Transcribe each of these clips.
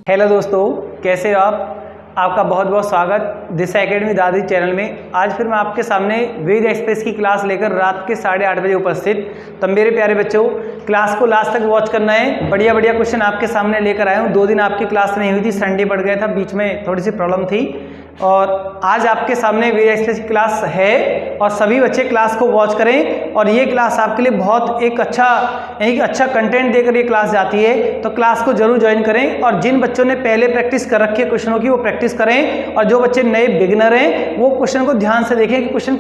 Hello दोस्तों, कैसे हो आप। आपका बहुत बहुत स्वागत दिशा एकेडमी दादी चैनल में। आज फिर मैं आपके सामने वेद एक्सप्रेस की क्लास लेकर रात के 8:30 बजे उपस्थित। तब मेरे प्यारे बच्चों, क्लास को लास्ट तक वॉच करना है। बढ़िया बढ़िया क्वेश्चन आपके सामने लेकर आया हूँ। 2 दिन आपकी क्लास नहीं हुई थी, संडे पड़ गया था, बीच में थोड़ी सी प्रॉब्लम थी। और आज आपके सामने वेद एक्सप्रेस की क्लास है और सभी बच्चे क्लास को वॉच करें। और ये क्लास आपके लिए बहुत एक अच्छा कंटेंट देकर ये क्लास जाती है, तो क्लास को जरूर ज्वाइन करें। और जिन बच्चों ने पहले प्रैक्टिस कर रखी है क्वेश्चनों की, वो प्रैक्टिस करें। और जो बच्चे नए बिगिनर हैं, वो क्वेश्चन को ध्यान से देखें कि क्वेश्चन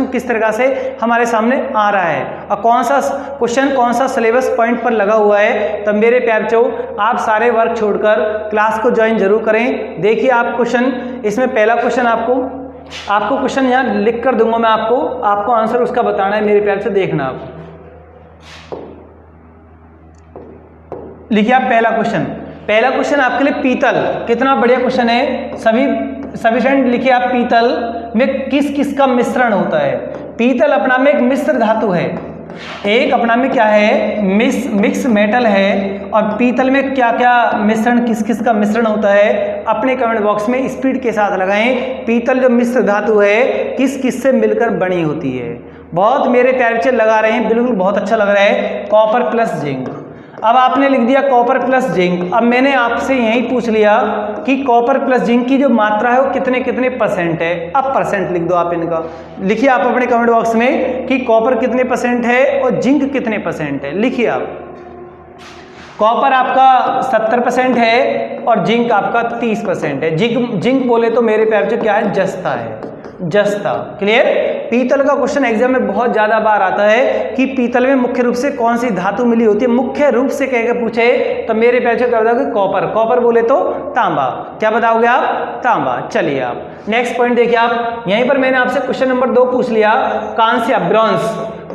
किस तरह से हमारे सामने आ रहा है और कौन सा क्वेश्चन कौन सा सिलेबस पॉइंट पर लगा हुआ है। तो मेरे प्यारे बच्चों, आप सारे वर्क छोड़कर क्लास को ज्वाइन जरूर करें। देखिए आप क्वेश्चन, इसमें पहला क्वेश्चन आपको क्वेश्चन यहाँ लिख कर दूंगा मैं, आपको आंसर उसका बताना है। मेरे प्यार से देखना आप लिखिए। आप पहला क्वेश्चन आपके लिए पीतल, कितना बढ़िया क्वेश्चन है। सभी स्टूडेंट लिखिए आप, पीतल में किस किस का मिश्रण होता है। पीतल अपना में एक मिश्र धातु है, एक अपना में क्या है, मिक्स मेटल है। और पीतल में क्या क्या मिश्रण, किस किस का मिश्रण होता है, अपने कमेंट बॉक्स में स्पीड के साथ लगाएं। पीतल जो मिश्र धातु है, किस किस से मिलकर बनी होती है। बहुत मेरे प्यारे बच्चे लगा रहे हैं, बिल्कुल बहुत अच्छा लग रहा है। Copper plus zinc. अब आपने लिख दिया कॉपर प्लस जिंक। अब मैंने आपसे यही पूछ लिया कि कॉपर प्लस जिंक की जो मात्रा है वो कितने कितने परसेंट है। अब परसेंट लिख दो आप इनका। लिखिए आप अपने कमेंट बॉक्स में कि कॉपर कितने परसेंट है और जिंक कितने परसेंट है। लिखिए आप, कॉपर आपका 70% है और जिंक आपका 30% है। जिंक बोले तो मेरे प्यारे बच्चों क्या है, जस्ता है, जस्ता। क्लियर। पीतल का क्वेश्चन एग्जाम में बहुत ज्यादा बार आता है कि पीतल में मुख्य रूप से कौन सी धातु मिली होती है। मुख्य रूप से कह के पूछे तो मेरे प्यारे क्या बताओगे, कॉपर। कॉपर बोले तो तांबा। क्या बताओगे आप, तांबा। चलिए आप नेक्स्ट पॉइंट देखिए आप। यहीं पर मैंने आपसे क्वेश्चन नंबर 2 पूछ लिया, कांस्य, ब्रॉन्ज।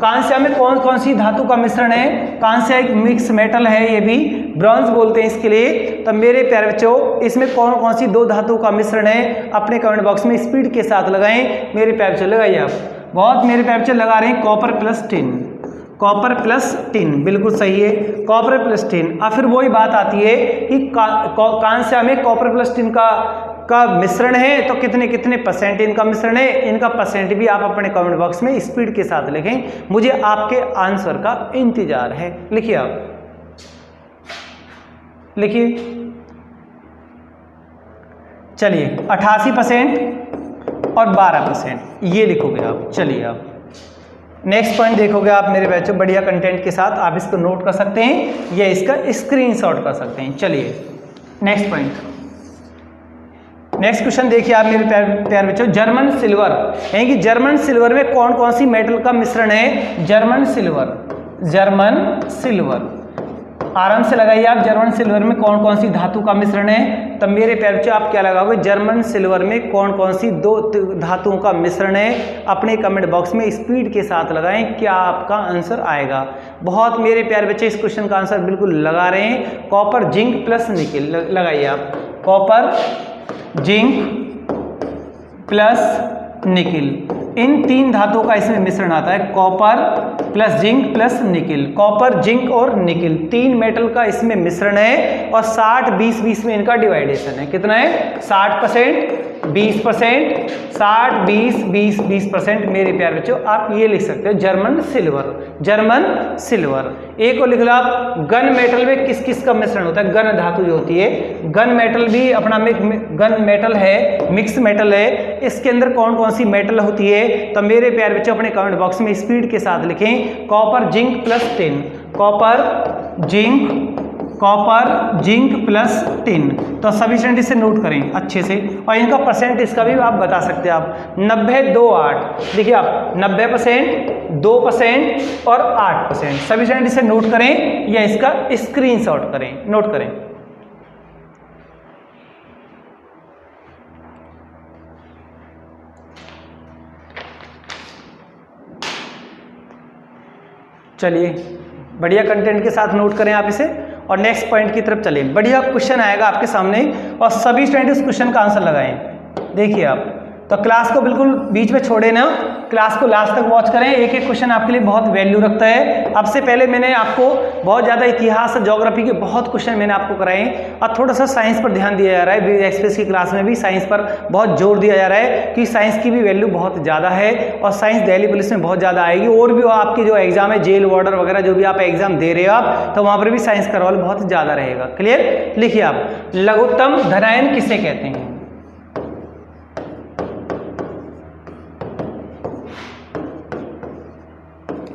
कांस्य में कौन कौन सी धातु का मिश्रण है। कांस्य एक मिक्स मेटल है, ये भी ब्रॉन्ज बोलते हैं इसके लिए। तो मेरे प्यारे बच्चों, इसमें कौन कौन सी 2 धातु का मिश्रण है, अपने कमेंट बॉक्स में स्पीड के साथ लगाएं। मेरे प्यारे बच्चों लगाइए आप। बहुत मेरे प्यारे बच्चे लगा रहे हैं copper plus tin. Copper plus tin बिल्कुल सही है, कॉपर प्लस टिन। अब फिर वही बात आती है कि कांस्य में कॉपर प्लस टिन का मिश्रण है, तो कितने कितने परसेंट इनका मिश्रण है। इनका परसेंट भी आप अपने कमेंट बॉक्स में स्पीड के साथ लिखें। मुझे आपके आंसर का इंतजार है। लिखिए आप, लिखिए। चलिए 88% और 12% ये लिखोगे आप। चलिए आप नेक्स्ट पॉइंट देखोगे आप मेरे बच्चों, बढ़िया कंटेंट के साथ आप इसको नोट कर सकते हैं या इसका स्क्रीनशॉट कर सकते हैं। चलिए नेक्स्ट पॉइंट, नेक्स्ट क्वेश्चन देखिए आप मेरे प्यारे बच्चों। जर्मन सिल्वर, यानी कि जर्मन सिल्वर में कौन कौन सी मेटल का मिश्रण है। जर्मन सिल्वर आराम से लगाइए आप। जर्मन सिल्वर में कौन कौन सी धातु का मिश्रण है। तब मेरे प्यारे बच्चों आप क्या लगाओगे, जर्मन सिल्वर में कौन कौन सी 2 धातुओं का मिश्रण है। अपने कमेंट बॉक्स में स्पीड के साथ लगाएं, क्या आपका आंसर आएगा। बहुत मेरे प्यारे बच्चे इस क्वेश्चन का आंसर बिल्कुल लगा रहे हैं। कॉपर जिंक प्लस निकेल लगाइए आप। कॉपर जिंक प्लस निकिल, इन 3 धातुओं का इसमें मिश्रण आता है। Copper plus zinc plus nickel. Copper, zinc और निकिल 3 मेटल का इसमें मिश्रण है। और 60-20-20 में इनका डिवाइडेशन है। कितना है, 60%, 20%, 60-20-20-20%। मेरे प्यारे बच्चों आप ये लिख सकते हो, जर्मन सिल्वर। एक को लिख लो आप, गन मेटल में किस किस का मिश्रण होता है। गन धातु जो होती है, गन मेटल भी अपना में गन मेटल है, मिक्स मेटल है। इसके अंदर कौन कौन सी मेटल होती है। तो मेरे प्यारे बच्चों अपने कमेंट बॉक्स में स्पीड के साथ लिखें, copper zinc plus tin. Copper zinc plus tin. तो सभी स्टूडेंट इसे नोट करें अच्छे से। और इनका परसेंटेज का भी आप बता सकते हैं आप। 90-2-8 देखिए आप, 90%, 2% और 8%। सभी स्टूडेंट इसे नोट करें या इसका स्क्रीनशॉट करें, नोट करें। चलिए बढ़िया कंटेंट के साथ नोट करें आप इसे। और नेक्स्ट पॉइंट की तरफ चलें। बढ़िया क्वेश्चन आएगा आपके सामने और सभी स्टूडेंट इस क्वेश्चन का आंसर लगाएं। देखिए आप, तो क्लास को बिल्कुल बीच में छोड़े ना, क्लास को लास्ट तक वॉच करें। एक एक क्वेश्चन आपके लिए बहुत वैल्यू रखता है। अब से पहले मैंने आपको बहुत ज़्यादा इतिहास ज्योग्राफी के बहुत क्वेश्चन मैंने आपको कराए और थोड़ा सा साइंस पर ध्यान दिया जा रहा है। एक्सप्रेस की क्लास में भी साइंस पर बहुत जोर दिया जा रहा है कि साइंस की भी वैल्यू बहुत ज़्यादा है और साइंस दिल्ली पुलिस में बहुत ज़्यादा आएगी। और भी आपकी जो एग्जाम है जेल वार्डर वगैरह जो भी आप एग्जाम दे रहे हो आप, तो वहाँ पर भी साइंस का रोल बहुत ज़्यादा रहेगा। क्लियर? लिखिए आप, लघुत्तम धनायन किसे कहते हैं?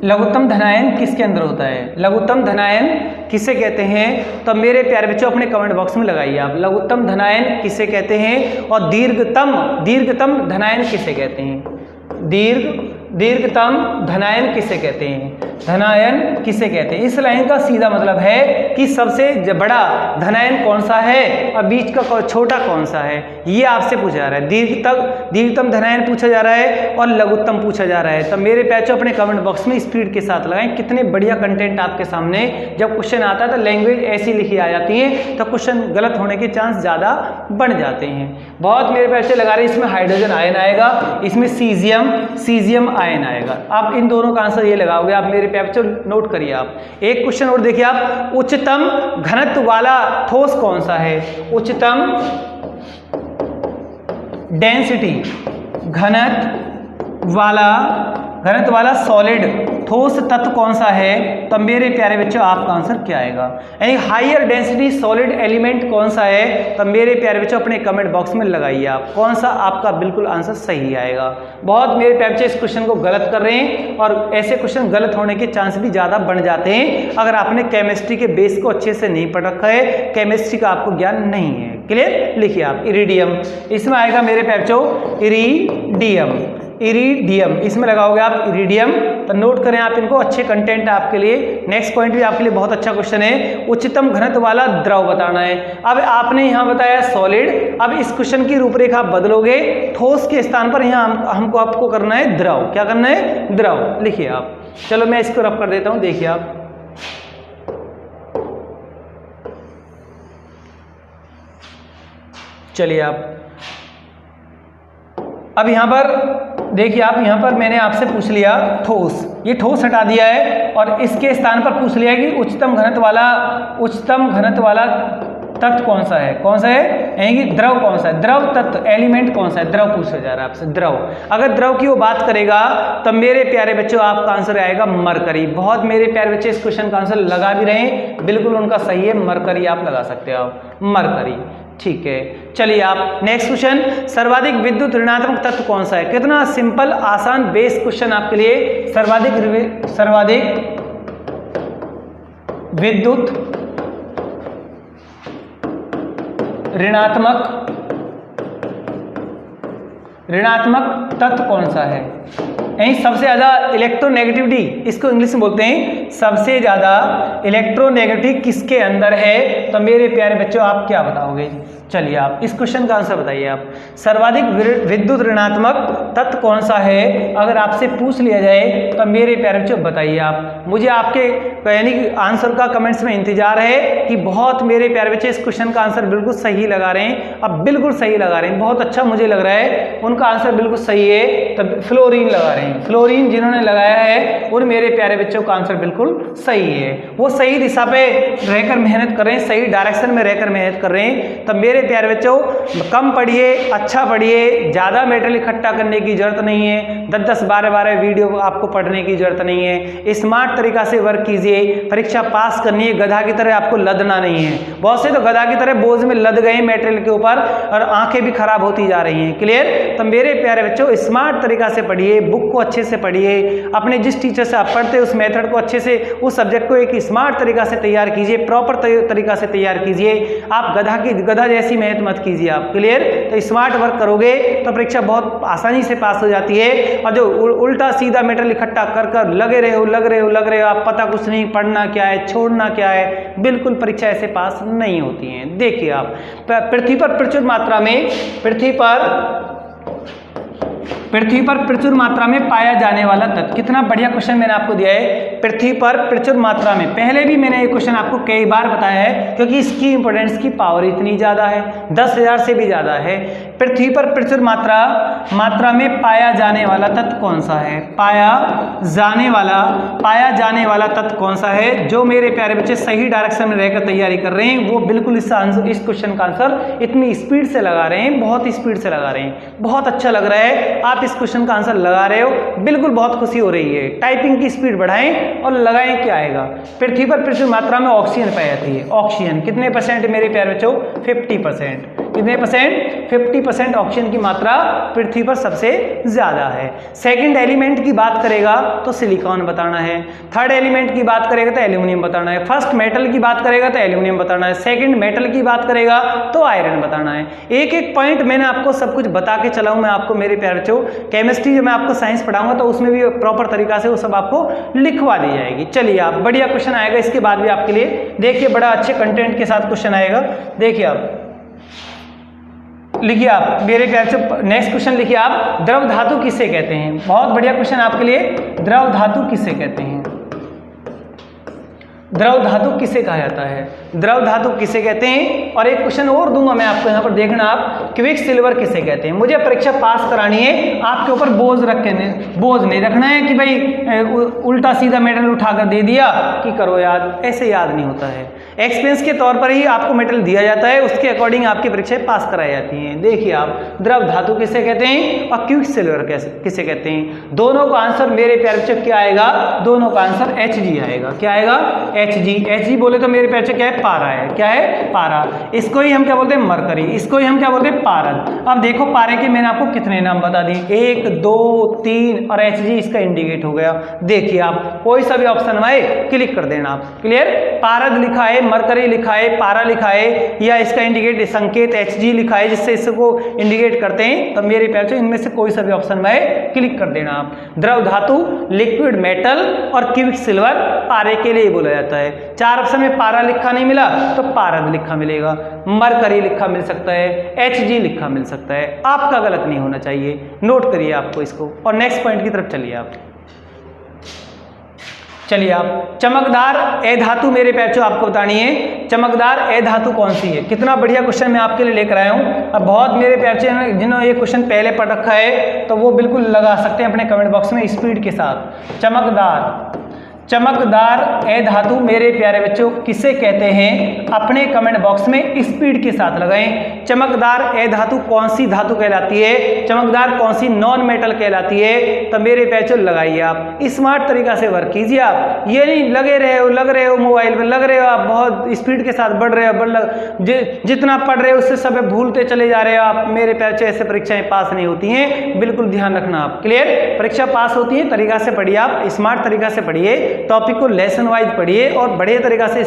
लघुत्तम धनायन किसके अंदर होता है? लघुत्तम धनायन किसे कहते हैं? तो मेरे प्यारे बच्चों अपने कमेंट बॉक्स में लगाइए आप, लघुत्तम धनायन किसे कहते हैं और दीर्घतम धनायन किसे कहते हैं? दीर्घतम धनायन किसे कहते हैं? धनायन किसे कहते हैं? इस लाइन का सीधा मतलब है कि सबसे बड़ा धनायन कौन सा है और बीच का छोटा कौन सा है, ये आपसे पूछा जा रहा है। दीर्घतम धनायन पूछा जा रहा है और लघुत्तम पूछा जा रहा है। तो मेरे बच्चों अपने कमेंट बॉक्स में स्पीड के साथ लगाएं। कितने बढ़िया कंटेंट आपके सामने जब क्वेश्चन आता है तो लैंग्वेज ऐसी लिखी आ जाती है तो क्वेश्चन गलत होने के चांस ज़्यादा बढ़ जाते हैं। बहुत मेरे बच्चे लगा रहे हैं, इसमें हाइड्रोजन आयन आएगा, इसमें सीजियम आयन आएगा। आप इन दोनों का आंसर ये लगाओगे। आप मेरे बच्चों नोट करिए आप। एक क्वेश्चन और देखिए आप, उच्चतम घनत्व वाला ठोस कौन सा है? उच्चतम डेंसिटी घनत्व वाला सॉलिड ठोस तत्व कौन सा है? तो मेरे प्यारे बच्चों आपका आंसर क्या आएगा? यानी हाइयर डेंसिटी सॉलिड एलिमेंट कौन सा है? तो मेरे प्यारे बच्चों अपने कमेंट बॉक्स में लगाइए आप, कौन सा आपका बिल्कुल आंसर सही आएगा। बहुत मेरे प्यारे बच्चे इस क्वेश्चन को गलत कर रहे हैं और ऐसे क्वेश्चन गलत होने के चांस भी ज़्यादा बढ़ जाते हैं अगर आपने केमिस्ट्री के बेस को अच्छे से नहीं पढ़ रखा है, केमिस्ट्री का आपको ज्ञान नहीं है। क्लियर? लिखिए आप, इरिडियम, इसमें आएगा मेरे प्यारे बच्चों इरिडियम, इसमें लगाओगे आप इरिडियम। तो नोट करें आप इनको, अच्छे कंटेंट आपके लिए। नेक्स्ट पॉइंट भी आपके लिए बहुत अच्छा क्वेश्चन है, उच्चतम घनत्व वाला द्रव बताना है। अब आपने यहाँ बताया सॉलिड, अब इस क्वेश्चन की रूपरेखा बदलोगे, ठोस के स्थान पर यहाँ हमको आपको करना है द्रव। क्या करना है? द्रव। लिखिए आप, चलो मैं इसको रफ कर देता हूँ, देखिए आप। चलिए आप, अब यहाँ पर देखिए आप, यहाँ पर मैंने आपसे पूछ लिया ठोस, ये ठोस हटा दिया है और इसके स्थान पर पूछ लिया कि उच्चतम घनत्व वाला तत्व कौन सा है? कौन सा है? यानी कि द्रव कौन सा है? द्रव तत्व एलिमेंट कौन सा है? द्रव पूछा जा रहा है आपसे, द्रव। अगर द्रव की वो बात करेगा तो मेरे प्यारे बच्चों आपका आंसर आएगा मरकरी। बहुत मेरे प्यारे बच्चे इस क्वेश्चन का आंसर लगा भी रहे हैं, बिल्कुल उनका सही है, मरकरी आप लगा सकते हो, मरकरी। ठीक है, चलिए आप नेक्स्ट क्वेश्चन, सर्वाधिक विद्युत ऋणात्मक तत्व कौन सा है? कितना सिंपल आसान बेस क्वेश्चन आपके लिए। सर्वाधिक विद्युत ऋणात्मक तत्व कौन सा है? यही सबसे ज्यादा इलेक्ट्रोनेगेटिविटी, इसको इंग्लिश में बोलते हैं, सबसे ज्यादा इलेक्ट्रोनेगेटिविटी किसके अंदर है? तो मेरे प्यारे बच्चों आप क्या बताओगे? चलिए आप इस क्वेश्चन का आंसर बताइए आप। सर्वाधिक विद्युत ऋणात्मक तत्व कौन सा है अगर आपसे पूछ लिया जाए तो मेरे प्यारे बच्चों बताइए आप। मुझे आपके यानी कि आंसर का कमेंट्स में इंतजार है कि बहुत मेरे प्यारे बच्चे इस क्वेश्चन का आंसर बिल्कुल सही लगा रहे हैं। अब बिल्कुल सही लगा रहे हैं, बहुत अच्छा मुझे लग रहा है, उनका आंसर बिल्कुल सही है। तो फ्लोरीन लगा रहे हैं, फ्लोरीन जिन्होंने लगाया है उन मेरे प्यारे बच्चों का आंसर बिल्कुल सही है। वो सही दिशा पे रहकर मेहनत कर रहे हैं, सही डायरेक्शन में रहकर मेहनत कर रहे हैं। तो मेरे प्यारे बच्चों कम पढ़िए, अच्छा पढ़िए, ज़्यादा मेटेरियल इकट्ठा करने की जरूरत नहीं है, 10-10, 12-12 वीडियो आपको पढ़ने की जरूरत नहीं है। स्मार्ट तरीका से वर्क कीजिए, परीक्षा पास करनी है, गधा की तरह आपको लदना नहीं है। बहुत से तो गधा की तरह बोझ में लद गए मेटेरियल के ऊपर और आंखें भी खराब होती जा रही हैं। क्लियर? तो मेरे प्यारे बच्चों स्मार्ट तरीका से पढ़िए, बुक को अच्छे से पढ़िए, अपने जिस टीचर से आप पढ़ते उस मेथड को अच्छे से, उस सब्जेक्ट को एक स्मार्ट तरीका से तैयार कीजिए, प्रॉपर तरीका से तैयार कीजिए। आप गधा जैसी मेहनत मत कीजिए आप। क्लियर? तो स्मार्ट वर्क करोगे तो परीक्षा बहुत आसानी से पास हो जाती है। और जो उल्टा सीधा मेटेरियल इकट्ठा कर लगे रहे हो, आप पता कुछ नहीं, पढ़ना क्या है, छोड़ना क्या है, बिल्कुल परीक्षा ऐसे पास नहीं होती है। देखिए आप, पृथ्वी पर प्रचुर मात्रा में प्रचुर मात्रा में पाया जाने वाला तत्व, कितना बढ़िया क्वेश्चन मैंने आपको दिया है। पृथ्वी पर प्रचुर मात्रा में, पहले भी मैंने ये क्वेश्चन आपको कई बार बताया है क्योंकि इसकी इंपोर्टेंस की पावर इतनी ज़्यादा है, 10,000 से भी ज़्यादा है। पृथ्वी पर प्रचुर मात्रा में पाया जाने वाला तत्व कौन सा है? पाया जाने वाला तत्व कौन सा है? जो मेरे प्यारे बच्चे सही डायरेक्शन में रहकर तैयारी कर रहे हैं वो बिल्कुल इस क्वेश्चन का आंसर इतनी स्पीड से लगा रहे हैं, बहुत स्पीड से लगा रहे हैं। बहुत अच्छा लग रहा है, आप इस क्वेश्चन का आंसर लगा रहे हो, बिल्कुल बहुत खुशी हो रही है। टाइपिंग की स्पीड बढ़ाएं और लगाएं, क्या आएगा? पृथ्वी पर प्रचुर मात्रा में ऑक्सीजन पाई जाती है। ऑक्सीजन कितने परसेंट मेरे प्यारे बच्चों? 50%। कितने परसेंट? 50% ऑक्सीजन की मात्रा पृथ्वी पर सबसे ज्यादा है। सेकंड एलिमेंट की बात करेगा तो सिलिकॉन बताना है। थर्ड एलिमेंट की बात करेगा तो एल्यूमिनियम बताना है। फर्स्ट मेटल की बात करेगा तो एल्यूमिनियम बताना है। सेकंड मेटल की बात करेगा तो आयरन बताना है। एक एक पॉइंट मैंने आपको सब कुछ बता के चला हूं। मैं आपको मेरे प्यारे बच्चों केमिस्ट्री जब मैं आपको साइंस पढ़ाऊंगा तो उसमें भी प्रॉपर तरीका से वो सब आपको लिखवा दी जाएगी। चलिए आप, बढ़िया क्वेश्चन आएगा इसके बाद भी आपके लिए। देखिए बड़ा अच्छे कंटेंट के साथ क्वेश्चन आएगा। देखिए आप लिखिए, आप मेरे प्यारे से नेक्स्ट क्वेश्चन लिखिए आप, द्रव धातु किसे कहते हैं? बहुत बढ़िया क्वेश्चन आपके लिए, द्रव धातु किसे कहते हैं? द्रव धातु किसे कहा जाता है? द्रव धातु किसे कहते हैं? और एक क्वेश्चन और दूंगा मैं आपको यहाँ पर, देखना आप, क्विक सिल्वर किसे कहते हैं? मुझे परीक्षा पास करानी है, आपके ऊपर बोझ नहीं रखना है कि भाई उल्टा सीधा मेडल उठाकर दे दिया कि करो याद, ऐसे याद नहीं होता है। एक्सपीरियंस के तौर पर ही आपको मेडल दिया जाता है, उसके अकॉर्डिंग आपकी परीक्षाएं पास कराई जाती हैं। देखिए आप, द्रव धातु किसे कहते हैं और क्विक सिल्वर किसे कहते हैं? दोनों का आंसर मेरे प्यारे बच्चों क्या आएगा? दोनों का आंसर Hg आएगा। क्या आएगा? Hg बोले तो मेरे प्यारे बच्चों क्या है? पारा है। क्या है? पारा। इसको ही हम क्या बोलते हैं? मरकरी। इसको ही हम क्या बोलते हैं? पारद। अब देखो पारे के मैंने आपको कितने नाम बता दिए, 1 2 3 और Hg इसका इंडिकेट हो गया। देखिए आप, कोई सा भी ऑप्शन आए क्लिक कर देना आप। क्लियर? पारद लिखा है, मरकरी लिखा है, पारा लिखा है, या इसका इंडिकेट संकेत Hg लिखा है जिससे इसको इंडिकेट करते हैं, तो मेरे प्यारे बच्चों इनमें से कोई सा भी ऑप्शन आए क्लिक कर देना आप। द्रव धातु, लिक्विड मेटल और क्विक सिल्वर पारे के लिए बोला जाता है। 4 ऑप्शन में पारा लिखा नहीं मिला तो पारद लिखा मिलेगा, मरकरी लिखा मिल सकता है, Hg लिखा मिल सकता है। आपका गलत नहीं होना चाहिए, नोट करिए आपको इसको। और नेक्स्ट पॉइंट की तरफ चलिए आप। चलिए आप, चमकदार ए धातु मेरे प्यारे आपको बतानी है, चमकदार ए धातु कौन सी है? कितना बढ़िया क्वेश्चन मैं आपके लिए लेकर आया हूं। अब बहुत मेरे प्यारे जिन्होंने ये क्वेश्चन पहले पढ़ रखा है तो वो बिल्कुल लगा सकते हैं अपने कमेंट बॉक्स में स्पीड के साथ। चमकदार ए धातु मेरे प्यारे बच्चों किसे कहते हैं? अपने कमेंट बॉक्स में स्पीड के साथ लगाएं। चमकदार ए धातु कौन सी धातु कहलाती है? चमकदार कौन सी नॉन मेटल कहलाती है? तो मेरे प्यारे बच्चों लगाइए आप, स्मार्ट तरीका से वर्क कीजिए आप। ये नहीं लग रहे हो मोबाइल में, लग रहे हो आप बहुत स्पीड के साथ बढ़ रहे हो, जितना पढ़ रहे हो उससे सब भूलते चले जा रहे हो आप। मेरे प्यारे बच्चों ऐसे परीक्षाएं पास नहीं होती हैं, बिल्कुल ध्यान रखना आप। क्लियर? परीक्षा पास होती है तरीका से पढ़िए आप, स्मार्ट तरीका से पढ़िए, टॉपिक को लेसन वाइज पढ़िए और बढ़िया तरीका से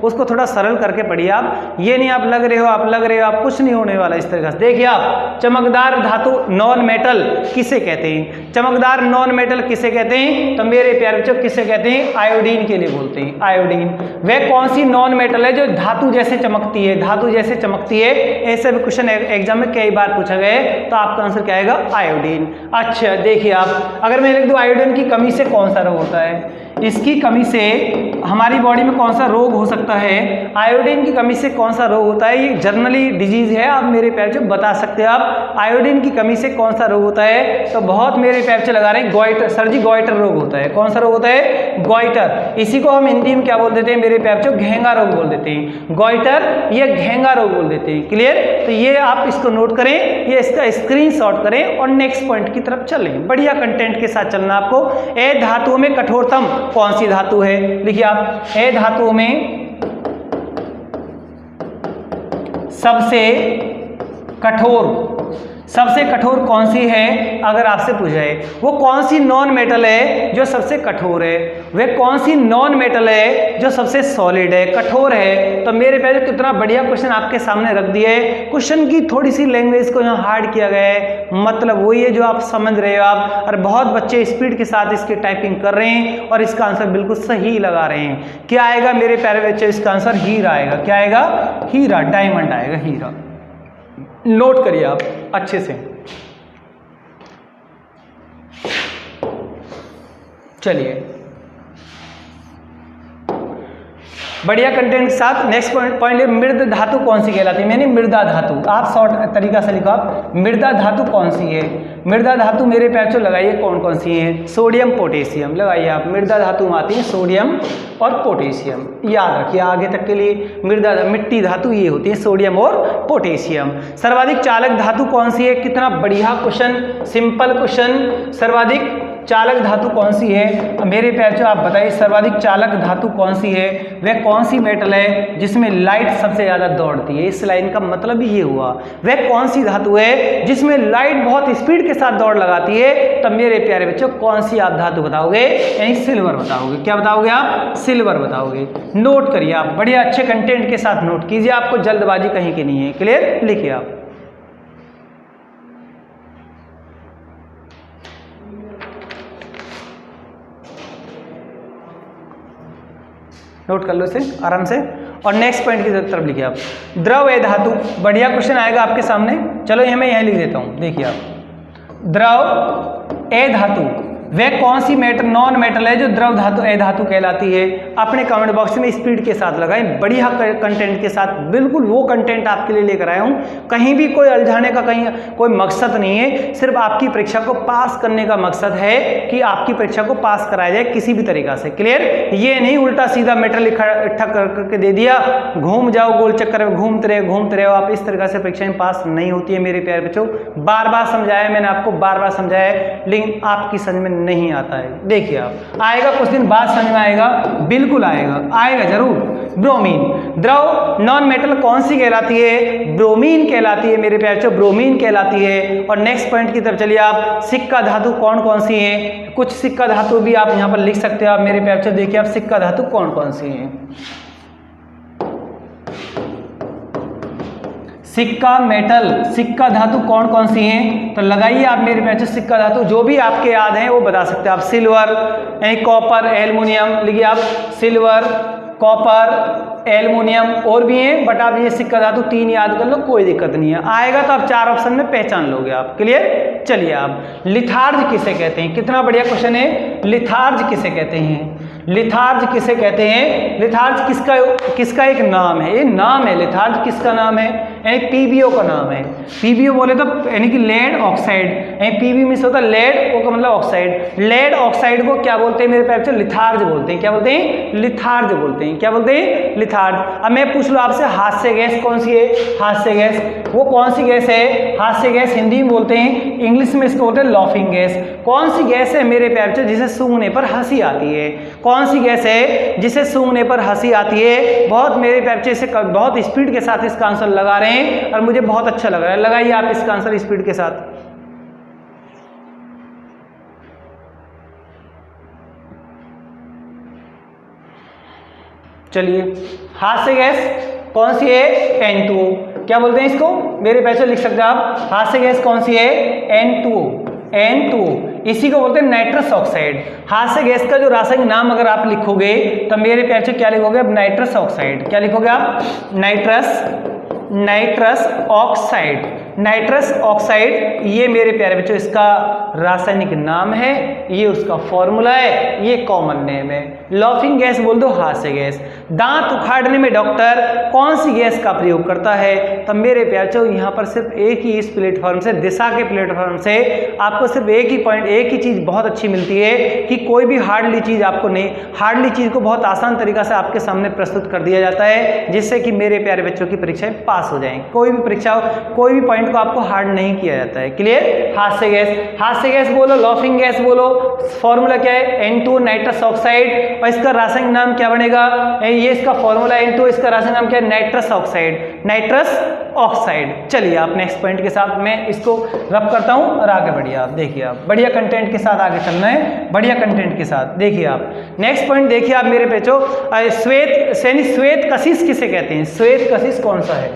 उसको थोड़ा सरल करके पढ़िए आप। ये नहीं आप लग रहे हो आप कुछ नहीं होने वाला इस तरीके से। देखिए आप, चमकदार धातु नॉन मेटल किसे कहते हैं? चमकदार नॉन मेटल किसे कहते हैं? तो मेरे प्यारे बच्चों किसे कहते हैं? आयोडीन के लिए बोलते हैं। आयोडीन वह कौन सी नॉन मेटल है जो धातु जैसे चमकती है? धातु जैसे चमकती है, ऐसे भी क्वेश्चन एग्जाम में कई बार पूछा गया है, तो आपका आंसर क्या आएगा? आयोडीन। अच्छा देखिए आप, अगर मैं लिख दूं आयोडीन की कमी से कौन सा रोग होता है? इसकी कमी से हमारी बॉडी में कौन सा रोग हो सकता है? आयोडीन की कमी से कौन सा रोग होता है? ये जर्नली डिजीज है, आप मेरे पैर से बता सकते हैं आप आयोडीन की कमी से कौन सा रोग होता है? तो बहुत मेरे पैर से लगा रहे हैं गोइटर, सर जी गोइटर रोग होता है। कौन सा रोग होता है? गोइटर। इसी को हम हिंदी में क्या बोल देते हैं मेरे पैर से? घेंगा रोग बोल देते हैं। गोइटर ये घेंगा रोग बोल देते हैं। क्लियर? तो ये आप इसको नोट करें, ये इसका स्क्रीनशॉट करें और नेक्स्ट पॉइंट की तरफ चलें। बढ़िया कंटेंट के साथ चलना आपको। ए धातुओं में कठोरतम कौन सी धातु है? लिखिए आप, ए धातुओं में सबसे कठोर कौन सी है? अगर आपसे पूछा जाए वो कौन सी नॉन मेटल है जो सबसे कठोर है? वह कौन सी नॉन मेटल है जो सबसे सॉलिड है, कठोर है? तो मेरे पहले कितना बढ़िया क्वेश्चन आपके सामने रख दिया है। क्वेश्चन की थोड़ी सी लैंग्वेज को यहाँ हार्ड किया गया है, मतलब वही है जो आप समझ रहे हो आप, और बहुत बच्चे स्पीड के साथ इसकी टाइपिंग कर रहे हैं और इसका आंसर बिल्कुल सही लगा रहे हैं। क्या आएगा मेरे प्यारे बच्चे? इसका आंसर हीरा आएगा। क्या आएगा? हीरा, डायमंड आएगा, हीरा। नोट करिए आप अच्छे से। चलिए बढ़िया कंटेंट के साथ नेक्स्ट पॉइंट मृद धातु कौन सी कहलाती है, यानी मृदा धातु। आप शॉर्ट तरीका से लिखो, आप मृदा धातु कौन सी है। मृदा धातु मेरे पैचो लगाइए कौन कौन सी हैं, सोडियम पोटेशियम लगाइए आप। मृदा धातु में आती है सोडियम और पोटेशियम, याद रखिए आगे तक के लिए। मृदा मिट्टी धातु ये होती है सोडियम और पोटेशियम। सर्वाधिक चालक धातु कौन सी है, कितना बढ़िया क्वेश्चन, सिंपल क्वेश्चन। सर्वाधिक चालक धातु कौन सी है मेरे पैचो, आप बताइए सर्वाधिक चालक धातु कौन सी है, वह कौन सी मेटल है जिसमें लाइट सबसे ज़्यादा दौड़ती है। इस लाइन का मतलब ये हुआ, वह कौन सी धातु है जिसमें लाइट बहुत स्पीड के साथ दौड़ लगाती है। तब मेरे प्यारे बच्चों कौन सी आप धातु बताओगे, यानी सिल्वर बताओगे। क्या बताओगे आप, सिल्वर बताओगे। नोट करिए आप, बढ़िया अच्छे कंटेंट के साथ नोट कीजिए, आपको जल्दबाजी कहीं की नहीं है। क्लियर, लिखिए आप। नोट कर लो इसे आराम से। और नेक्स्ट पॉइंट की तरफ लिखिए आप, द्रव ए धातु। बढ़िया क्वेश्चन आएगा आपके सामने, चलो ये मैं यहीं लिख देता हूं। देखिए आप, द्रव ए धातु वह कौन सी मेटल नॉन मेटल है जो द्रव धातु ए धातु कहलाती है। अपने कमेंट बॉक्स में स्पीड के साथ लगाएं, बढ़िया कंटेंट के साथ, बिल्कुल वो कंटेंट आपके लिए लेकर आया हूं। कहीं भी कोई उलझाने का कहीं कोई मकसद नहीं है, सिर्फ आपकी परीक्षा को पास करने का मकसद है कि आपकी परीक्षा को पास कराया जाए किसी भी तरीका से। क्लियर, ये नहीं उल्टा सीधा मेटल इकट्ठा करके दे दिया, घूम जाओ गोल चक्कर में, घूमते रहे आप। इस तरीके से परीक्षा में पास नहीं होती है मेरे प्यारे बच्चों। बार बार समझाया मैंने आपको, बार बार समझाया, लेकिन आपकी समझ में नहीं आता है। देखिए आप, आएगा कुछ दिन बाद समझ में आएगा, बिल्कुल आएगा जरूर। ब्रोमीन, द्रव नॉन मेटल कौन सी कहलाती है, ब्रोमीन कहलाती है मेरे प्यारे, ब्रोमीन कहलाती है। और नेक्स्ट पॉइंट की तरफ चलिए आप, सिक्का धातु कौन कौन सी है। कुछ सिक्का धातु भी आप यहां पर लिख सकते हो आप मेरे प्यारे। देखिए आप, सिक्का धातु कौन कौन सी है। सिक्का मेटल, सिक्का धातु कौन कौन सी हैं, तो लगाइए आप मेरे पैसे सिक्का धातु, जो भी आपके याद हैं वो बता सकते हैं आप। सिल्वर, कॉपर, एल्युमिनियम, लिखिए आप सिल्वर, कॉपर, एल्युमिनियम, और भी हैं, बट आप ये सिक्का धातु 3 याद कर लो, कोई दिक्कत नहीं है। आएगा तो आप 4 ऑप्शन में पहचान लोगे आप। क्लियर, चलिए आप, लिथार्ज किसे कहते हैं, कितना बढ़िया क्वेश्चन है। लिथार्ज किसे कहते हैं, लिथार्ज किसे कहते हैं। लिथार्ज किसका एक नाम है, ये नाम है लिथार्ज, किसका नाम है, यानी पीबीओ का नाम है। पीबीओ बोले तो यानी कि लेड ऑक्साइड, यानी पीबी मींस होता है लेड, ओ का मतलब ऑक्साइड। लेड ऑक्साइड को क्या बोलते हैं मेरे पैर से, लिथार्ज बोलते हैं। क्या बोलते हैं, लिथार्ज बोलते हैं। क्या बोलते हैं, लिथार्ज। अब मैं पूछ लो आपसे, हास्य गैस कौन सी है, हास्य गैस वो कौन सी गैस है। हास्य गैस हिंदी में बोलते हैं, इंग्लिश में इसको बोलते हैं लॉफिंग गैस। कौन सी गैस है मेरे प्यार से, जिसे सूंघने पर हंसी आती है। कौन सी गैस है जिसे सूंघने पर हंसी आती है। बहुत मेरे प्यार से बहुत स्पीड के साथ इसका आंसर लगा रहे हैं और मुझे बहुत अच्छा लग रहा है। लगाइए आप इसका आंसर स्पीड के साथ। चलिए, हास्य गैस कौन सी है, N2O। क्या बोलते हैं इसको मेरे पैसे, लिख सकते हैं आप। हास्य गैस कौन सी है, N2O। इसी को बोलते हैं नाइट्रस ऑक्साइड। हास्य गैस का जो रासायनिक नाम अगर आप लिखोगे तो मेरे पैसे क्या लिखोगे, अब नाइट्रस ऑक्साइड। क्या लिखोगे आप, नाइट्रस ऑक्साइड। नाइट्रस ऑक्साइड ये मेरे प्यारे बच्चों इसका रासायनिक नाम है, ये उसका फॉर्मूला है, ये कॉमन नेम है। लॉफिंग गैस बोल दो, हास्य गैस। दांत उखाड़ने में डॉक्टर कौन सी गैस का प्रयोग करता है, तब मेरे प्यारे बच्चों यहाँ पर सिर्फ एक ही इस प्लेटफॉर्म से, दिशा के प्लेटफॉर्म से आपको सिर्फ एक ही पॉइंट, एक ही चीज बहुत अच्छी मिलती है कि कोई भी हार्डली चीज आपको नहीं, हार्डली चीज को बहुत आसान तरीका से आपके सामने प्रस्तुत कर दिया जाता है, जिससे कि मेरे प्यारे बच्चों की परीक्षाएं पास हो जाएं। कोई भी परीक्षा, कोई भी पॉइंट को आपको हार्ड नहीं किया जाता है। क्लियर, हास्य गैस, हास्य गैस बोलो, लॉफिंग गैस बोलो, फॉर्मूला क्या है, N2 नाइट्रस ऑक्साइड, और इसका रासायनिक नाम क्या बनेगा, ये इसका फॉर्मूला N2, इसका रासायनिक नाम क्या है, नाइट्रस ऑक्साइड, नाइट्रस ऑक्साइड। चलिए आप नेक्स्ट पॉइंट के साथ मैं इसको रब करता हूं और आगे बढ़िए आप। देखिए आप, बढ़िया कंटेंट के साथ आगे चलना है, बढ़िया कंटेंट के साथ। देखिए आप नेक्स्ट पॉइंट, देखिए आप मेरे पेचो, श्वेत कशिश किसे कहते हैं, श्वेत कशिश कौन सा है,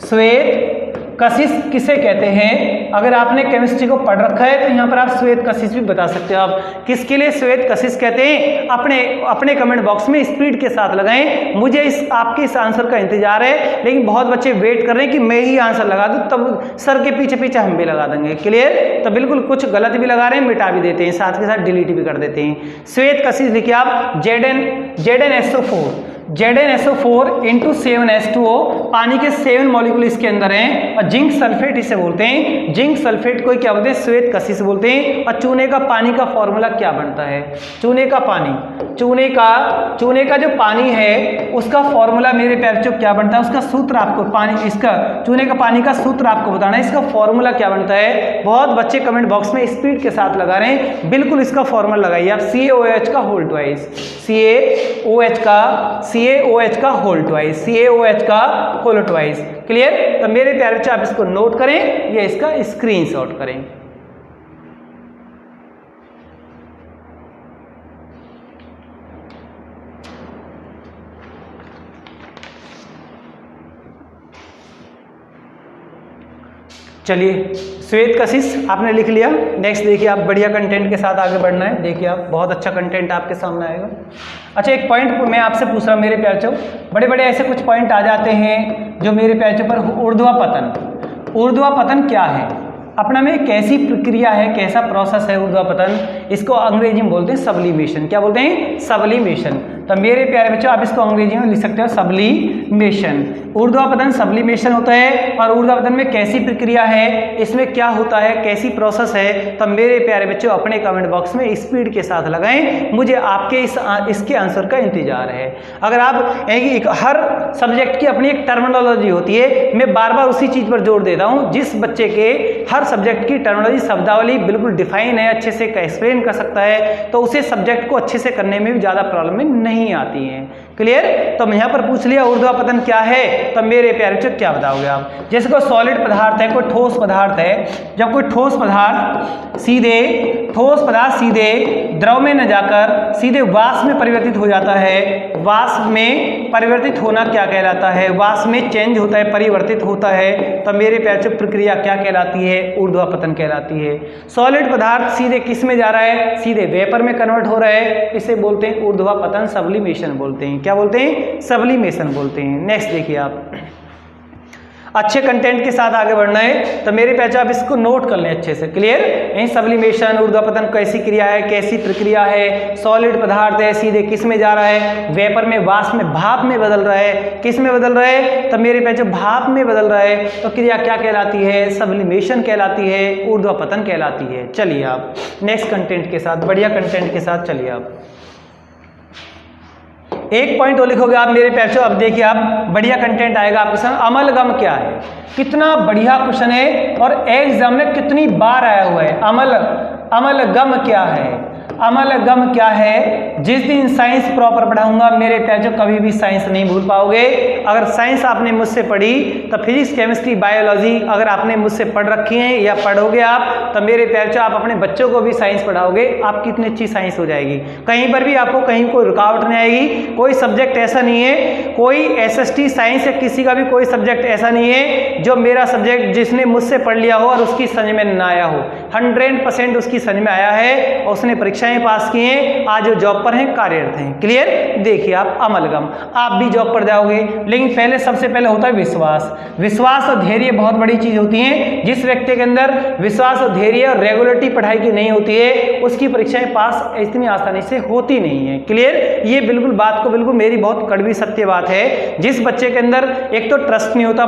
श्वेत कशिश किसे कहते हैं। अगर आपने केमिस्ट्री को पढ़ रखा है तो यहाँ पर आप श्वेत कशिश भी बता सकते हो। आप किसके लिए श्वेत कशिश कहते हैं, अपने कमेंट बॉक्स में स्पीड के साथ लगाएं। मुझे आपके इस आंसर का इंतजार है, लेकिन बहुत बच्चे वेट कर रहे हैं कि मैं ही आंसर लगा दूं, तब सर के पीछे पीछे हम भी लगा देंगे। क्लियर, तो बिल्कुल कुछ गलत भी लगा रहे हैं, मिटा भी देते हैं, साथ के साथ डिलीट भी कर देते हैं। श्वेत कशिश लिखिए आप, ZnSO4। ZnSO4 इंटू 7H2O, पानी के 7 मॉलिक्यूल इसके अंदर हैं। और जिंक सल्फेट इसे बोलते हैं, जिंक सल्फेट को क्या बोलते हैं, श्वेत कशिश बोलते हैं। और चूने का पानी का फॉर्मूला क्या बनता है, चूने का पानी, चूने का जो पानी है उसका फॉर्मूला मेरे प्यारे बच्चों क्या बनता है, उसका सूत्र आपको पानी, इसका चूने का पानी का सूत्र आपको बताना है, इसका फॉर्मूला क्या बनता है। बहुत बच्चे कमेंट बॉक्स में स्पीड के साथ लगा रहे हैं, बिल्कुल इसका फॉर्मूला लगाइए आप, CaOH का होल ट्वाइस, CaOH का होल ट्वाइस, CaOH का होल ट्वाइस। क्लियर। तो मेरे प्यारे बच्चे आप इसको नोट करें या इसका स्क्रीनशॉट करें। चलिए, श्वेत कशिश आपने लिख लिया। नेक्स्ट देखिए आप, बढ़िया कंटेंट के साथ आगे बढ़ना है। देखिए आप, बहुत अच्छा कंटेंट आपके सामने आएगा। अच्छा, एक पॉइंट मैं आपसे पूछ रहा हूँ मेरे प्यारे बच्चों, बड़े बड़े ऐसे कुछ पॉइंट आ जाते हैं जो मेरे प्यारे बच्चों पर, ऊर्ध्वापतन क्या है, अपना में कैसी प्रक्रिया है, कैसा प्रोसेस है ऊर्ध्वापतन, इसको अंग्रेजी में बोलते हैं सब्लिमेशन। क्या बोलते हैं, सब्लिमेशन। तो मेरे प्यारे बच्चों आप इसको अंग्रेजी में लिख सकते हो सब्लिमेशन। ऊर्ध्वापतन सब्लिमेशन होता है। और ऊर्ध्वापतन में कैसी प्रक्रिया है, इसमें क्या होता है, कैसी प्रोसेस है, तो मेरे प्यारे बच्चों अपने कमेंट बॉक्स में स्पीड के साथ लगाएं, मुझे आपके इसके आंसर का इंतजार है। अगर आप हर सब्जेक्ट की अपनी एक टर्मिनोलॉजी होती है, मैं बार बार उसी चीज पर जोर देता हूं, जिस बच्चे के हर सब्जेक्ट की टर्मिनोलॉजी, शब्दावली बिल्कुल डिफाइन है, अच्छे से एक्सप्लेन कर सकता है, तो उसे सब्जेक्ट को अच्छे से करने में भी ज्यादा प्रॉब्लम नहीं आती है। क्लियर। तो मैं यहाँ पर पूछ लिया ऊर्ध्वापतन क्या है, तो मेरे प्यारे बच्चों क्या बताओगे आप। जैसे कोई सॉलिड पदार्थ है, कोई ठोस पदार्थ है, जब कोई ठोस पदार्थ सीधे द्रव में न जाकर सीधे वाष्प में परिवर्तित हो जाता है, वाष्प में परिवर्तित होना क्या कहलाता है, वाष्प में चेंज होता है, परिवर्तित होता है, तो मेरे प्यारे बच्चों प्रक्रिया क्या कहलाती है, ऊर्ध्वापतन कहलाती है। सॉलिड पदार्थ सीधे किस में जा रहा है, सीधे वेपर में कन्वर्ट हो रहा है, इसे बोलते हैं ऊर्ध्वापतन, सब्लिमेशन बोलते हैं। क्या बोलते हैं, सब्लिमेशन बोलते हैं। नेक्स्ट देखिए आप, अच्छे कंटेंट के साथ आगे बढ़ना है, तो मेरे पहचान आप इसको नोट कर लें अच्छे से। क्लियर। यही सब्लिमेशन, ऊर्ध्वापतन कैसी क्रिया है, कैसी प्रक्रिया है, सॉलिड पदार्थ है, सीधे किस में जा रहा है, वेपर में, वाष्प में, भाप में बदल रहा है, किस में बदल रहा है, तो मेरे पहचान भाप में बदल रहा है, तो क्रिया क्या कहलाती है, सब्लिमेशन कहलाती है, ऊर्ध्वापतन कहलाती है। चलिए आप नेक्स्ट कंटेंट के साथ, बढ़िया कंटेंट के साथ चलिए आप। एक पॉइंट और लिखोगे आप मेरे प्यारे। अब देखिए आप, बढ़िया कंटेंट आएगा आपके सामने। अमलगम क्या है, कितना बढ़िया क्वेश्चन है और एग्जाम में कितनी बार आया हुआ है। अमलगम क्या है, अमलगम क्या है। जिस दिन साइंस प्रॉपर पढ़ाऊंगा मेरे प्यारे, कभी भी साइंस नहीं भूल पाओगे। अगर साइंस आपने मुझसे पढ़ी तो फिजिक्स, केमिस्ट्री, बायोलॉजी अगर आपने मुझसे पढ़ रखी है या पढ़ोगे आप, तो मेरे प्यारे आप अपने बच्चों को भी साइंस पढ़ाओगे, आपकी इतनी अच्छी साइंस हो जाएगी, कहीं पर भी आपको कहीं कोई रुकावट नहीं आएगी। कोई सब्जेक्ट ऐसा नहीं है, कोई SST साइंस या किसी का भी कोई सब्जेक्ट ऐसा नहीं है जो मेरा सब्जेक्ट जिसने मुझसे पढ़ लिया हो और उसकी समझ में ना आया हो। 100% उसकी समझ में आया है और उसने परीक्षाएं पास किए हैं, आज वो जॉब पर हैं, कार्यरत हैं। क्लियर। देखिए आप, अमलगम, आप भी जॉब पर जाओगे, लेकिन पहले सबसे पहले होता है विश्वास। विश्वास और धैर्य बहुत बड़ी चीज होती है। जिस व्यक्ति के अंदर विश्वास और धैर्य और रेगुलरिटी पढ़ाई की नहीं होती है, उसकी परीक्षाएं पास इतनी आसानी से होती नहीं है। क्लियर। ये बिल्कुल बात को, बिल्कुल मेरी बहुत कड़वी सत्य बात है। जिस बच्चे के अंदर एक तो ट्रस्ट नहीं होता,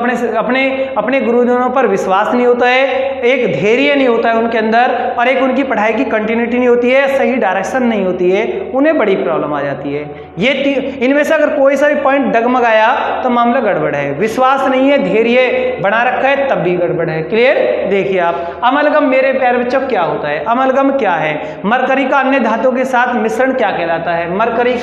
अपने गुरुजनों पर विश्वास नहीं होता है, एक धैर्य नहीं होता है उनके अंदर, और एक उनकी पढ़ाई की कंटिन्यूटी नहीं होती है, सही डायरेक्शन नहीं होती है, उन्हें बड़ी प्रॉब्लम आ जाती है। ये इनमें से अगर कोई सा भी पॉइंट डगमगाया तो मामला गड़बड़ है। विश्वास नहीं है, धैर्य बना रखा है, तब भी गड़बड़ है। क्लियर। देखिए आप, अमलगम मेरे प्यारे बच्चों क्या होता है, अमलगम क्या है। मरकरी का अन्य धातुओं के साथ मिश्रण क्या कहलाता है। मरकरी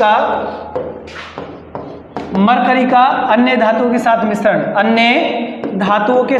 का अन्य धातुओं के साथ मिश्रण, अन्य धातुओं के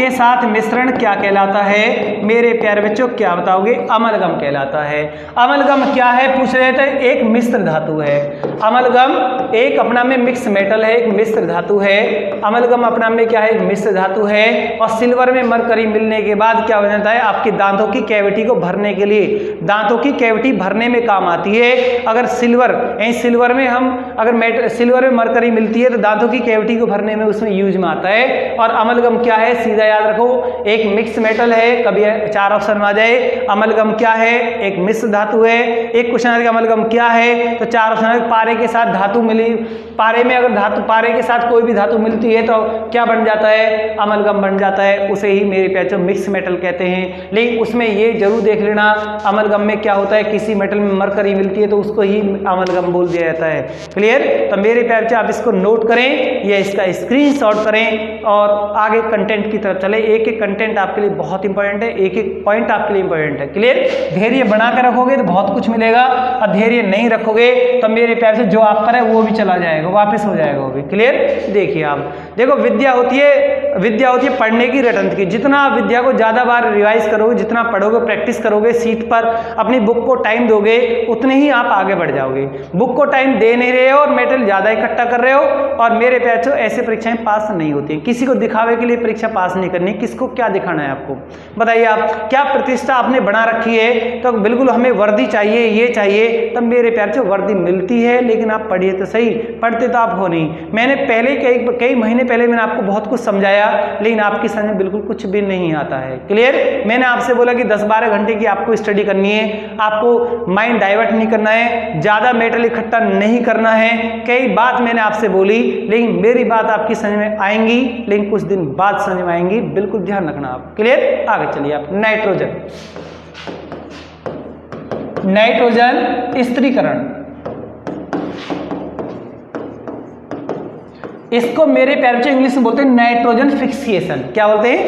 साथ मिश्रण क्या कहलाता है। मेरे प्यारे बच्चों क्या बताओगे, अमलगम कहलाता है। अमलगम क्या है पूछ रहे थे, एक मिश्र धातु है। अमलगम एक अपना में मिक्स मेटल है, एक मिश्र धातु है। अमलगम अपना में क्या है, एक मिश्र धातु है। और सिल्वर में मरकरी मिलने के बाद क्या हो जाता है, आपकी दांतों की कैविटी को भरने के लिए, दांतों की कैविटी भरने में काम आती है। अगर सिल्वर में हम अगर सिल्वर में मरकरी मिलती है तो दांतों की कैविटी को भरने में उसमें यूज में आता है। और अमलगम क्या है, सीधा याद रखो, एक मिक्स मेटल है, कभी 4 ऑप्शन में आ जाए। अमलगम क्या है, एक मिश्र धातु है। एक क्वेश्चन आएगा अमलगम क्या है, तो 4 ऑप्शन है, पारे के साथ धातु मिली, पारे में अगर धातु, पारे के साथ कोई भी धातु मिलती है तो क्या बन जाता है, अमलगम बन जाता है, उसे ही मेरे प्यारे बच्चों मिक्स मेटल कहते हैं। लेकिन उसमें ये जरूर देख लेना अमलगम में क्या होता है, किसी मेटल में मरकरी मिलती है तो उसको ही अमलगम बोल दिया जाता है। क्लियर? तो मेरे प्यारे बच्चे आप इसको नोट करें या इसका स्क्रीनशॉट करें और आगे कंटेंट की तरफ चले। एक एक कंटेंट आपके लिए बहुत इंपॉर्टेंट है, एक एक पॉइंट आपके लिए इंपॉर्टेंट है। क्लियर? धैर्य बना कर रखोगे तो बहुत कुछ मिलेगा, और धैर्य नहीं रखोगे तो मेरे प्यारे से जो आप पर है वो भी चला जाएगा, वापस हो जाएगा वो भी। क्लियर? देखिए आप देखो, विद्या होती है पढ़ने की, रटन की। जितना आप विद्या को ज़्यादा बार रिवाइज करोगे, जितना पढ़ोगे, प्रैक्टिस करोगे, सीट पर अपनी बुक को टाइम दोगे, उतने ही आप आगे बढ़ जाओगे। बुक को टाइम दे नहीं रहे हो और मेटेरियल ज़्यादा इकट्ठा कर रहे हो, और मेरे प्यारे ऐसे परीक्षाएं पास नहीं होती हैं। किसी को दिखावे के लिए परीक्षा पास नहीं करनी, किसको क्या दिखाना है आपको बताइए। आप क्या प्रतिष्ठा आपने बना रखी है, तो बिल्कुल हमें वर्दी चाहिए, ये चाहिए, तब मेरे प्यारे वर्दी मिलती है, लेकिन आप पढ़िए तो सही, पढ़ते तो आप हो नहीं। मैंने पहले कई महीने पहले मैंने आपको बहुत कुछ समझाया, लेकिन आपकी समझ में बिल्कुल कुछ भी नहीं आता है। क्लियर? मैंने आपसे बोला कि 10-12 घंटे की आपको स्टडी करनी है, आपको माइंड डाइवर्ट नहीं करना है, ज़्यादा मेटेरियल इकट्ठा नहीं करना है। कई बात मैंने आपसे बोली, लेकिन मेरी बात आपकी समझ में आएंगी, लेकिन कुछ दिन बाद समझ में आएंगी, बिल्कुल ध्यान रखना आप। क्लियर? आगे चलिए आप। नाइट्रोजन स्थिरीकरण, इसको मेरे प्यारे बच्चे इंग्लिश में बोलते हैं नाइट्रोजन फिक्सिएशन। क्या बोलते हैं?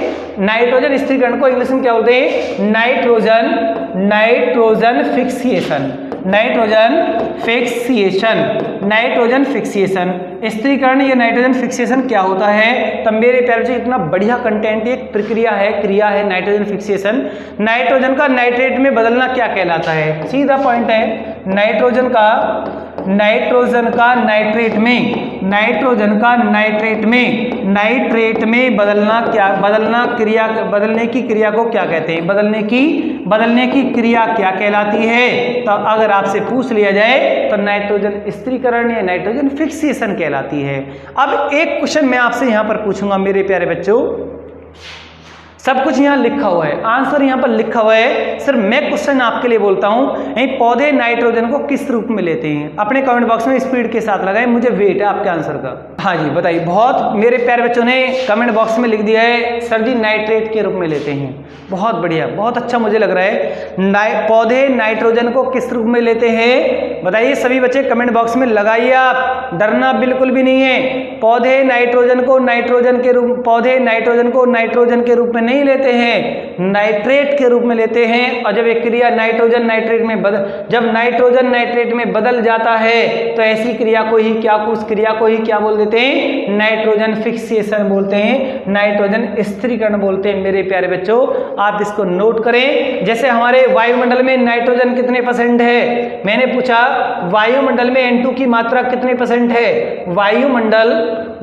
नाइट्रोजन स्थिरीकरण को इंग्लिश में क्या बोलते हैं? नाइट्रोजन फिक्सिएशन। नाइट्रोजन फिक्सिएशन स्थिरीकरण या नाइट्रोजन फिक्सिएशन क्या होता है? तब मेरे प्यारे बच्चे इतना बढ़िया कंटेंट, एक प्रक्रिया है, क्रिया है नाइट्रोजन फिक्सिएशन। नाइट्रोजन का नाइट्रेट में बदलना क्या कहलाता है? सीधा पॉइंट है, नाइट्रोजन का नाइट्रेट में बदलने की क्रिया को क्या कहते हैं? बदलने की क्रिया क्या कहलाती है? तो अगर आपसे पूछ लिया जाए तो नाइट्रोजन स्थिरीकरण या नाइट्रोजन फिक्सिएशन कहलाती है। अब एक क्वेश्चन मैं आपसे यहां पर पूछूंगा मेरे प्यारे बच्चों, सब कुछ यहाँ लिखा हुआ है, आंसर यहाँ पर लिखा हुआ है, सिर्फ मैं क्वेश्चन आपके लिए बोलता हूँ। पौधे नाइट्रोजन को किस रूप में लेते हैं? अपने कमेंट बॉक्स में स्पीड के साथ लगाएं, मुझे वेट है आपके आंसर का। हाँ जी बताइए। बहुत मेरे प्यारे बच्चों ने कमेंट बॉक्स में लिख दिया है, सर जी नाइट्रेट के रूप में लेते हैं। बहुत बढ़िया, बहुत अच्छा मुझे लग रहा है। पौधे नाइट्रोजन को किस रूप में लेते हैं? बताइए सभी बच्चे, कमेंट बॉक्स में लगाइए आप, डरना बिल्कुल भी नहीं है। पौधे नाइट्रोजन को नाइट्रोजन के रूप में नहीं लेते हैं, नाइट्रेट के रूप में लेते हैं। और जब एक क्रिया नाइट्रोजन नाइट्रेट में बदल जाता है तो ऐसी क्रिया को ही उस क्रिया को ही क्या बोल देते हैं? नाइट्रोजन फिक्सिएशन बोलते हैं, नाइट्रोजन स्थिरीकरण बोलते हैं। मेरे प्यारे बच्चों आप इसको नोट करें। जैसे हमारे वायुमंडल में नाइट्रोजन कितने % है? मैंने पूछा वायुमंडल में N2 की मात्रा कितने % है?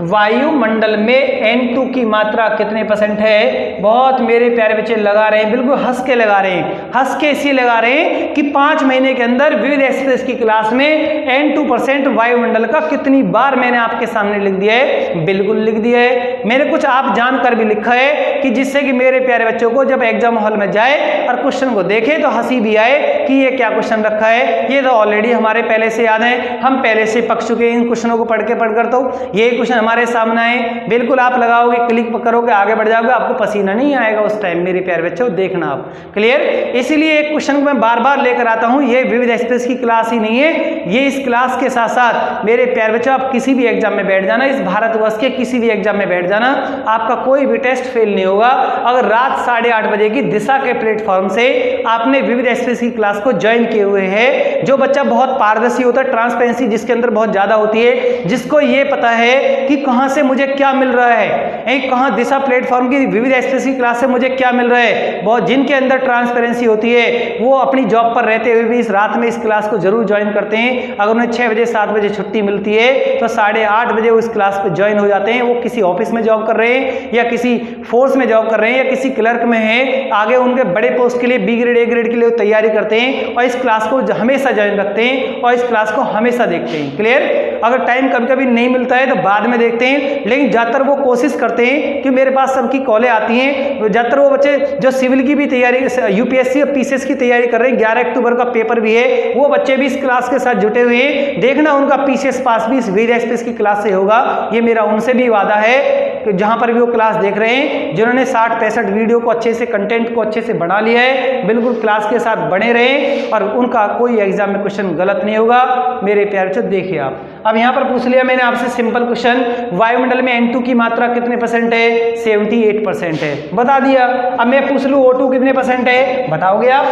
वायुमंडल में N2 की मात्रा कितने % है? बहुत मेरे प्यारे बच्चे लगा रहे हैं, बिल्कुल हंस के लगा रहे हैं। हंस के इसलिए लगा रहे हैं कि 5 महीने के अंदर विविध एक्सप्रेस की क्लास में N2% वायुमंडल का कितनी बार मैंने आपके सामने लिख दिया है, बिल्कुल लिख दिया है। मैंने कुछ आप जानकर भी लिखा है कि जिससे कि मेरे प्यारे बच्चों को जब एग्जाम हॉल में जाए और क्वेश्चन को देखे तो हंसी भी आए कि ये क्या क्वेश्चन रखा है, ये तो ऑलरेडी हमारे पहले से याद है, हम पहले से पढ़ चुके हैं इन क्वेश्चनों को पढ़कर तो ये क्वेश्चन हमारे सामने आए। बिल्कुल आप लगाओगे, क्लिक करोगे, आगे बढ़ जाओगे, आपको पसीना नहीं आएगा उस टाइम। मेरे प्यारे बच्चों देखना आप। क्लियर? इसीलिए एक क्वेश्चन को मैं बार बार लेकर आता हूं, ये विविध एक्सप्रेस की क्लास ही नहीं है, ये इस क्लास के साथ साथ मेरे प्यारे बच्चों आप किसी भी एग्जाम में बैठ जाना, इस भारतवर्ष के किसी भी एग्जाम में बैठ जाना, आपका कोई भी टेस्ट फेल नहीं होगा अगर रात 8:30 बजे की दिशा के प्लेटफॉर्म से आपने विविध एक्सप्रेस की क्लास को ज्वाइन किए हुए है। जो बच्चा बहुत पारदर्शी होता है, ट्रांसपेरेंसी जिसके अंदर बहुत ज्यादा होती है, जिसको ये पता है कि कहां से मुझे क्या मिल रहा है, कहां दिशा प्लेटफॉर्म की विविध एक्सप्रेस की क्लास से मुझे क्या मिल रहा है, बहुत जिनके अंदर ट्रांसपेरेंसी होती है वो अपनी जॉब पर रहते हुए भी इस रात में इस क्लास को जरूर ज्वाइन करते हैं। अगर उन्हें 6 बजे 7 बजे छुट्टी मिलती है तो 8:30 बजे वो इस क्लास पर ज्वाइन हो जाते हैं। वो किसी ऑफिस में जॉब कर रहे हैं या किसी फोर्स में जॉब कर रहे हैं या किसी क्लर्क में है, आगे उनके बड़े पोस्ट के लिए बी ग्रेड ए ग्रेड के लिए तैयारी करते हैं और इस क्लास को हमेशा ज्वाइन रखते हैं और इस क्लास को हमेशा देखते हैं। क्लियर? अगर टाइम कभी कभी नहीं मिलता है तो बाद में देखते हैं, लेकिन ज़्यादातर वो कोशिश करते हैं कि मेरे पास सबकी कॉलें आती हैं। ज़्यादातर वो बच्चे जो सिविल की भी तैयारी, यूपीएससी और पीसीएस की तैयारी कर रहे हैं, 11 अक्टूबर का पेपर भी है, वो बच्चे भी इस क्लास के साथ जुटे हुए हैं। देखना उनका पीसीएस पास भी इस वीर एक्सप्रेस की क्लास से होगा, ये मेरा उनसे भी वादा है कि जहाँ पर भी वो क्लास देख रहे हैं, जिन्होंने 60-65 वीडियो को अच्छे से, कंटेंट को अच्छे से बना लिया है, बिल्कुल क्लास के साथ बने रहें और उनका कोई एग्जाम में क्वेश्चन गलत नहीं होगा। मेरे प्यारे बच्चों देखिए आप, अब यहाँ पर पूछ लिया मैंने आपसे सिंपल क्वेश्चन, वायुमंडल में N2 की मात्रा कितने % है? 78% है, बता दिया। अब मैं पूछ लूँ O2 कितने % है, बताओगे आप?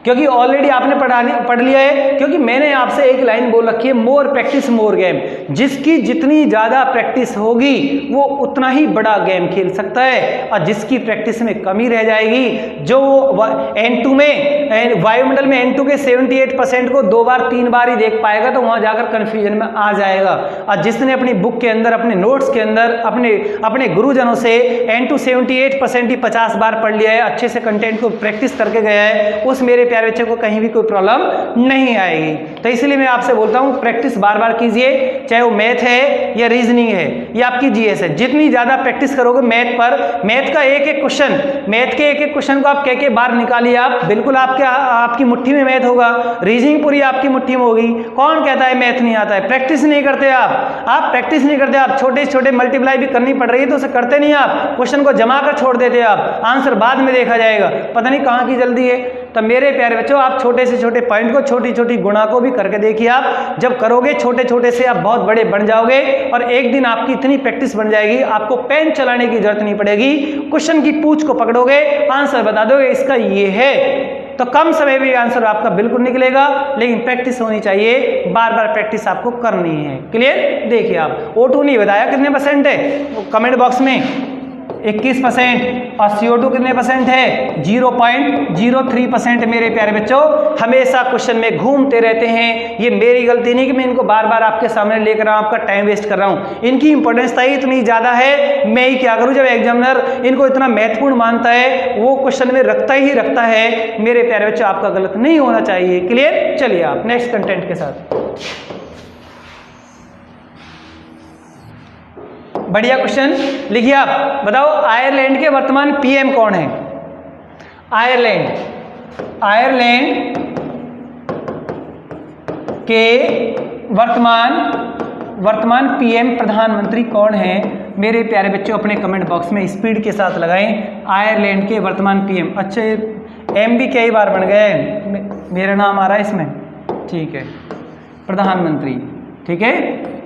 क्योंकि ऑलरेडी आपने पढ़ लिया है, क्योंकि मैंने आपसे एक लाइन बोल रखी है, मोर प्रैक्टिस मोर गेम। जिसकी जितनी ज़्यादा प्रैक्टिस होगी वो उतना ही बड़ा गेम खेल सकता है, और जिसकी प्रैक्टिस में कमी रह जाएगी, जो N2 में, वायुमंडल में N2 के 78% को 2 बार 3 बार ही देख पाएगा तो वहाँ जाकर कन्फ्यूजन में आ जाएगा। और जिसने अपनी बुक के अंदर, अपने नोट्स के अंदर, अपने गुरुजनों से N2 78% ही 50 बार पढ़ लिया है, अच्छे से कंटेंट को प्रैक्टिस करके गया है, उस मेरे प्यारे बच्चे को कहीं भी कोई प्रॉब्लम नहीं आएगी। तो इसलिए मैं आपसे बोलता हूं प्रैक्टिस बार बार कीजिए, चाहे वो मैथ है या रीजनिंग है या आपकी जीएस है। जितनी ज्यादा प्रैक्टिस करोगे मैथ पर, मैथ का एक एक क्वेश्चन को आप कह बार निकालिए, आप बिल्कुल आपकी मुट्ठी में मैथ होगा, रीजनिंग पूरी आपकी मुट्ठी में होगी। कौन कहता है मैथ नहीं आता है? प्रैक्टिस नहीं करते आप प्रैक्टिस नहीं करते, आप छोटे छोटे मल्टीप्लाई भी करनी पड़ रही है तो उसे करते नहीं, आप क्वेश्चन को जमा कर छोड़ देते, आप आंसर बाद में देखा जाएगा, पता नहीं कहाँ की जल्दी है। तो मेरे प्यारे बच्चों, आप छोटे से छोटे पॉइंट को, छोटी छोटी गुणा को भी करके देखिए। आप जब करोगे छोटे छोटे से आप बहुत बड़े बन जाओगे, और एक दिन आपकी इतनी प्रैक्टिस बन जाएगी आपको पेन चलाने की जरूरत नहीं पड़ेगी, क्वेश्चन की पूछ को पकड़ोगे, आंसर बता दोगे इसका ये है, तो कम समय में आंसर आपका बिल्कुल निकलेगा। लेकिन प्रैक्टिस होनी चाहिए, बार बार प्रैक्टिस आपको करनी है। क्लियर? देखिए आप O2 नहीं बताया कितने % है, कमेंट बॉक्स में 21%, और CO2 कितने % है? 0.03%। मेरे प्यारे बच्चों, हमेशा क्वेश्चन में घूमते रहते हैं, ये मेरी गलती नहीं कि मैं इनको बार बार आपके सामने लेकर आऊं, आपका टाइम वेस्ट कर रहा हूं। इनकी इंपॉर्टेंस इतनी ज्यादा है, मैं ही क्या करूं, जब एग्जामिनर इनको इतना महत्वपूर्ण मानता है, वो क्वेश्चन में रखता ही रखता है। मेरे प्यारे बच्चों, आपका गलत नहीं होना चाहिए। क्लियर? चलिए आप नेक्स्ट कंटेंट के साथ। बढ़िया क्वेश्चन लिखिए आप, बताओ आयरलैंड के वर्तमान पीएम कौन है? आयरलैंड के वर्तमान पीएम, प्रधानमंत्री कौन है? मेरे प्यारे बच्चों, अपने कमेंट बॉक्स में स्पीड के साथ लगाएं, आयरलैंड के वर्तमान पीएम। अच्छा, एम भी कई बार बन गए, मेरा नाम आ रहा है इसमें, ठीक है, प्रधानमंत्री, ठीक है।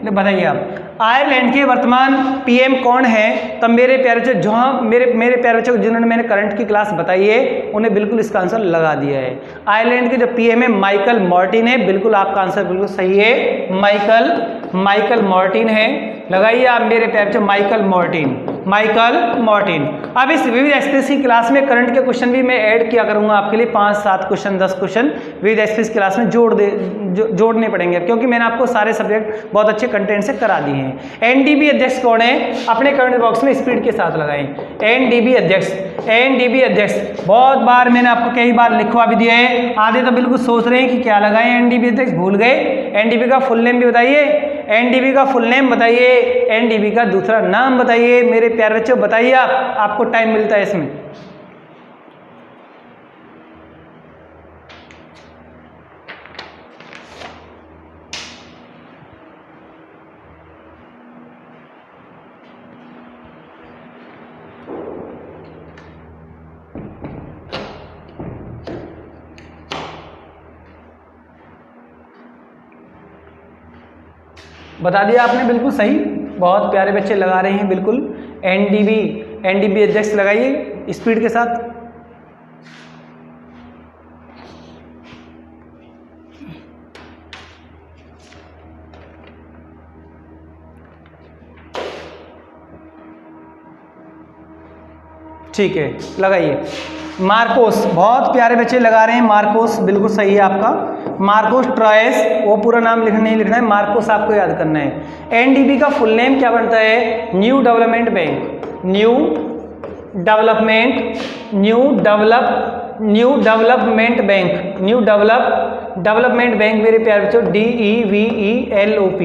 बताइए आप आयरलैंड के वर्तमान पीएम कौन है? तब मेरे प्यारे बच्चों, जहाँ मेरे प्यारे बच्चों जिन्होंने मैंने करंट की क्लास बताई है उन्हें बिल्कुल इसका आंसर लगा दिया है। आयरलैंड के जो पीएम है माइकल मॉर्टिन है, बिल्कुल आपका आंसर बिल्कुल सही है, माइकल मॉर्टिन है। लगाइए आप मेरे प्यारे बच्चों, माइकल मॉर्टिन। अब इस विविध एक्सप्रेस की क्लास में करंट के क्वेश्चन भी मैं ऐड किया करूंगा आपके लिए, 5-7 क्वेश्चन, 10 क्वेश्चन विविध एक्सप्रेस क्लास में जोड़ने पड़ेंगे, क्योंकि मैंने आपको सारे सब्जेक्ट बहुत अच्छे कंटेंट से करा दिए हैं। एनडीबी अध्यक्ष कौन है? अपने कमेंट बॉक्स में स्पीड के साथ लगाएं। एनडीबी अध्यक्ष बहुत बार मैंने आपको कई बार लिखवा भी दिया है, आधे तो बिल्कुल सोच रहे हैं कि क्या लगाएं, एनडीबी अध्यक्ष भूल गए। एनडीबी का फुल नेम भी बताइए, एनडीबी का फुल नेम बताइए, एनडीबी का दूसरा नाम बताइए। मेरे प्यारे बच्चों बताइए, आपको टाइम मिलता है इसमें। बता दिया आपने, बिल्कुल सही, बहुत प्यारे बच्चे लगा रहे हैं बिल्कुल। एनडीबी अध्यक्ष लगाइए स्पीड के साथ। ठीक है, लगाइए। मार्कोस, बहुत प्यारे बच्चे लगा रहे हैं मार्कोस, बिल्कुल सही है आपका। मार्कोस ट्रायस, वो पूरा नाम नहीं लिखना है, मार्कोस आपको याद करना है। एनडीबी का फुल नेम क्या बनता है? New development bank. New development bank, new development bank मेरे प्यारे बच्चों, DEVELOP,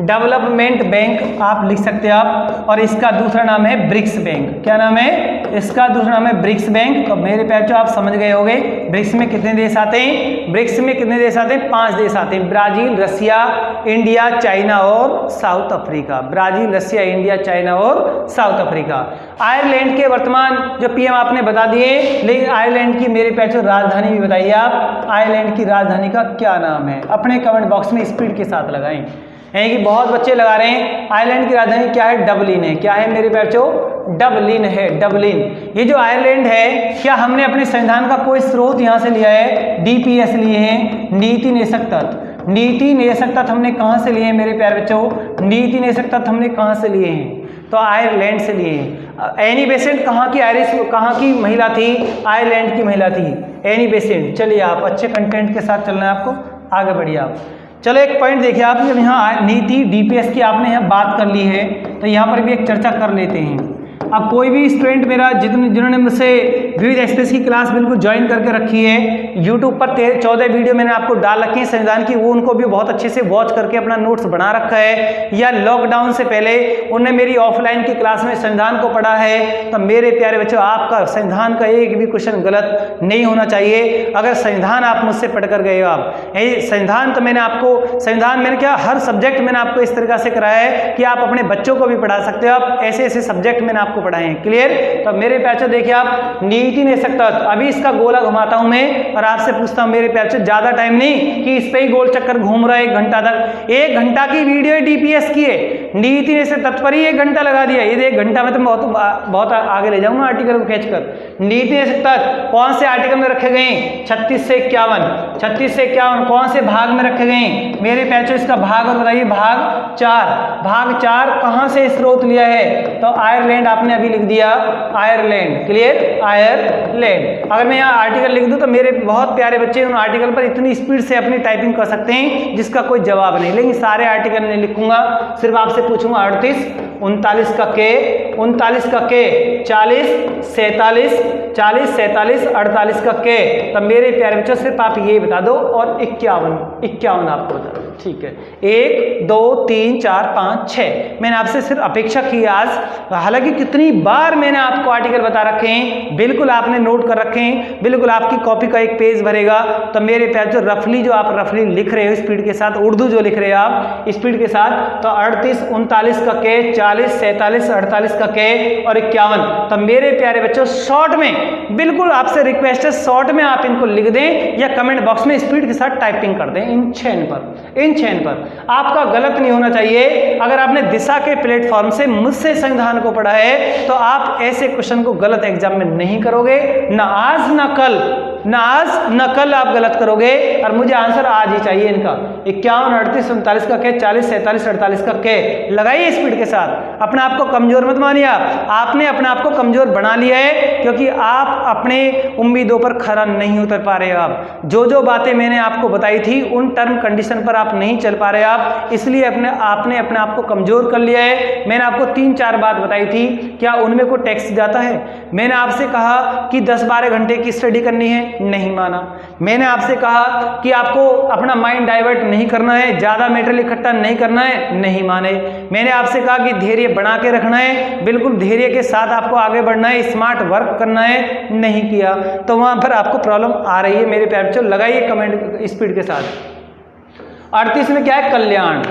डेवलपमेंट बैंक आप लिख सकते हैं आप। और इसका दूसरा नाम है ब्रिक्स बैंक। क्या नाम है इसका? दूसरा नाम है ब्रिक्स बैंक। तो मेरे प्यारे बच्चों आप समझ गए होंगे ब्रिक्स में कितने देश आते हैं? ब्रिक्स में कितने देश आते हैं? 5 देश आते हैं, ब्राजील, रसिया, इंडिया, चाइना और साउथ अफ्रीका। ब्राजील, रसिया, इंडिया, चाइना और साउथ अफ्रीका। आयरलैंड के वर्तमान जो पीएम आपने बता दिए, लेकिन आयरलैंड की मेरे प्यारे बच्चों राजधानी भी बताइए आप। आयरलैंड की राजधानी का क्या नाम है? अपने कमेंट बॉक्स में स्पीड के साथ लगाएं। यानी कि बहुत बच्चे लगा रहे हैं आयरलैंड की राजधानी क्या है? डबलिन है। क्या है मेरे प्यारे बच्चों? डबलिन है, डबलिन। ये जो आयरलैंड है, क्या हमने अपने संविधान का कोई स्रोत यहाँ से लिया है? DPS लिए हैं, नीति निदेशक तत्व। नीति निदेशक तत्व हमने कहाँ से लिए हैं मेरे प्यारे बच्चों? नीति निदेशक तत्व हमने कहाँ से लिए हैं? तो आयरलैंड से लिए हैं। एनी बेसेंट कहाँ की महिला थी? आयरलैंड की महिला थी एनी बेसेंट। चलिए आप अच्छे कंटेंट के साथ चलना है आपको, आगे बढ़िए आप। चलो एक पॉइंट देखिए आप, जब यहाँ नीति DPS की आपने यहाँ बात कर ली है तो यहाँ पर भी एक चर्चा कर लेते हैं। अब कोई भी स्टूडेंट मेरा जिन्होंने मुझसे विविध एक्सप्रेस की क्लास बिल्कुल ज्वाइन करके रखी है, यूट्यूब पर 14 वीडियो मैंने आपको डाल रखी है संविधान की, वो उनको भी बहुत अच्छे से वॉच करके अपना नोट्स बना रखा है, या लॉकडाउन से पहले उनने मेरी ऑफलाइन की क्लास में संविधान को पढ़ा है, तो मेरे प्यारे बच्चों आपका संविधान का एक भी क्वेश्चन गलत नहीं होना चाहिए। अगर संविधान आप मुझसे पढ़ कर गए हो, आप संविधान तो मैंने क्या हर सब्जेक्ट मैंने आपको इस तरीके से कराया है कि आप अपने बच्चों को भी पढ़ा सकते हो। आप ऐसे सब्जेक्ट मैंने आपको पढ़ाए हैं, क्लियर। तो मेरे प्यारे देखिए आप, नीति निदेशक तत्व, अभी इसका गोला घुमाता हूं मैं और आपसे पूछता हूं मेरे प्यारे, ज्यादा टाइम नहीं कि इस पे ही गोल चक्कर घूम रहा है 1 घंटा तक। 1 घंटा की वीडियो है DPS की है, नीति निदेशक तत्व पर ही 1 घंटा लगा दिया। ये 1 घंटा में तो बहुत आगे ले जाऊंगा आर्टिकल को खींचकर। नीति निदेशक तत्व कौन से आर्टिकल में रखे गए? 36 से 51 कौन से भाग में रखे गए मेरे प्यारे? इसका भाग और बताइए। भाग 4 कहां से स्रोत लिया है? तो आयरलैंड आपने अभी लिख दिया, आयरलैंड, क्लियर, आयरलैंड। अगर मैं यहाँ आर्टिकल लिख दूं तो मेरे बहुत प्यारे बच्चे उन आर्टिकल पर इतनी स्पीड से अपनी टाइपिंग कर सकते हैं जिसका कोई जवाब नहीं, लेकिन सारे आर्टिकल नहीं लिखूंगा, सिर्फ आपसे पूछूंगा 38, 39 का के, 40, 47, 48 का के। तब मेरे प्यारे बच्चों सिर्फ आप ये बता दो, और 51 आपको बता दो, ठीक है। 1 2 3 4 5 6 मैंने आपसे सिर्फ अपेक्षा की आज, हालांकि कितनी बार मैंने आपको आर्टिकल बता रखे हैं, बिल्कुल आपने नोट कर रखे हैं, बिल्कुल आपकी कॉपी का एक पेज भरेगा। तो मेरे प्यारे जो रफली जो आप रफली लिख रहे हो स्पीड के साथ, उर्दू जो लिख रहे हो आप स्पीड के साथ, तो 38 39 का के, 40 47 48 का के और 51। तो मेरे प्यारे बच्चों शॉर्ट में, बिल्कुल आपसे रिक्वेस्ट है शॉर्ट में आप इनको लिख दें या कमेंट बॉक्स में स्पीड के साथ टाइपिंग कर दें इन चैन पर। आपका गलत नहीं होना चाहिए। अगर आपने दिशा के प्लेटफॉर्म से मुझसे संविधान को पढ़ा है तो आप ऐसे क्वेश्चन को गलत एग्जाम में नहीं करोगे, ना आज ना कल आप गलत करोगे। और मुझे आंसर आज ही चाहिए इनका। 51 38 39 का के, 40 47 48 का के। लगाइए स्पीड के साथ, अपने आप को कमजोर मत मानिए। आपने अपने आप को कमजोर बना लिया है क्योंकि आप अपने उम्मीदों पर खरा नहीं उतर पा रहे हो। आप जो बातें मैंने आपको बताई थी उन टर्म कंडीशन पर आप नहीं चल पा रहे आप, इसलिए आपने अपने आप को कमजोर कर लिया है। मैंने आपको 3-4 बात बताई थी, क्या उनमें कोई टैक्स जाता है? मैंने आपसे कहा कि 10-12 घंटे की स्टडी करनी है, नहीं माना। मैंने आपसे कहा कि आपको अपना माइंड डाइवर्ट नहीं करना है, ज्यादा मेटेरियल इकट्ठा नहीं करना है, नहीं माने। मैंने आपसे कहा कि धैर्य बना के रखना है, बिल्कुल धैर्य के साथ आपको आगे बढ़ना है, स्मार्ट वर्क करना है, नहीं किया। तो वहां पर आपको प्रॉब्लम आ रही है मेरे प्यारे बच्चों। लगाइए कमेंट स्पीड के साथ। 38 में क्या है? कल्याण,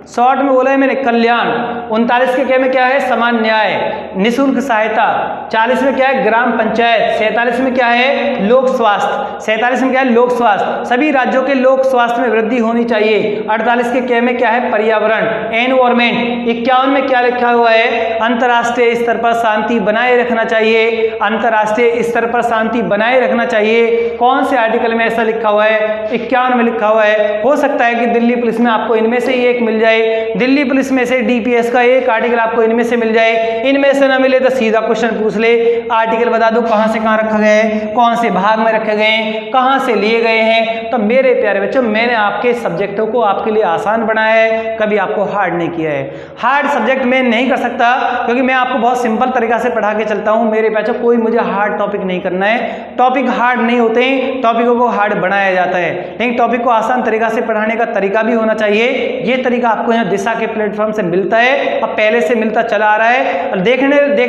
शॉर्ट में बोला है मैंने, कल्याण। 39 के क्या में क्या है? समान न्याय, निःशुल्क सहायता। 40 में क्या है? ग्राम पंचायत। 47 में क्या है? लोक स्वास्थ्य। 47 में क्या है? लोक स्वास्थ्य, सभी राज्यों के लोक स्वास्थ्य में वृद्धि होनी चाहिए। 48 के क्या में क्या है? पर्यावरण, एनवायरमेंट। 51 में क्या लिखा हुआ है? अंतर्राष्ट्रीय स्तर पर शांति बनाए रखना चाहिए, अंतर्राष्ट्रीय स्तर पर शांति बनाए रखना चाहिए। कौन से आर्टिकल में ऐसा लिखा हुआ है? 51 में लिखा हुआ है। हो सकता है कि दिल्ली पुलिस में आपको इनमें से ही एक मिल जाए, जाए, दिल्ली पुलिस में से डीपीएस का एक आर्टिकल आपको इनमें से मिल जाए, इनमें से ना मिले तो सीधा क्वेश्चन पूछ ले, आर्टिकल बता दो कहां से कहां रखा गया है, कौन से भाग में रखे गए हैं, कहां से लिए गए हैं। तो मेरे प्यारे बच्चों, मैंने आपके सब्जेक्टों को आपके लिए आसान बनाया है, कभी आपको हार्ड नहीं किया है। हार्ड सब्जेक्ट मैं नहीं कर सकता क्योंकि मैं आपको बहुत सिंपल तरीका से पढ़ा के चलता हूं। मेरे बच्चों, कोई मुझे हार्ड टॉपिक नहीं करना है, टॉपिक हार्ड नहीं होते हैं, टॉपिकों को हार्ड बनाया जाता है, लेकिन टॉपिक को आसान तरीका से पढ़ाने का तरीका भी होना चाहिए। ये तरीका आपको यहाँ दिशा के प्लेटफॉर्म से मिलता है, अब पहले से मिलता चला आ रहा है, और देख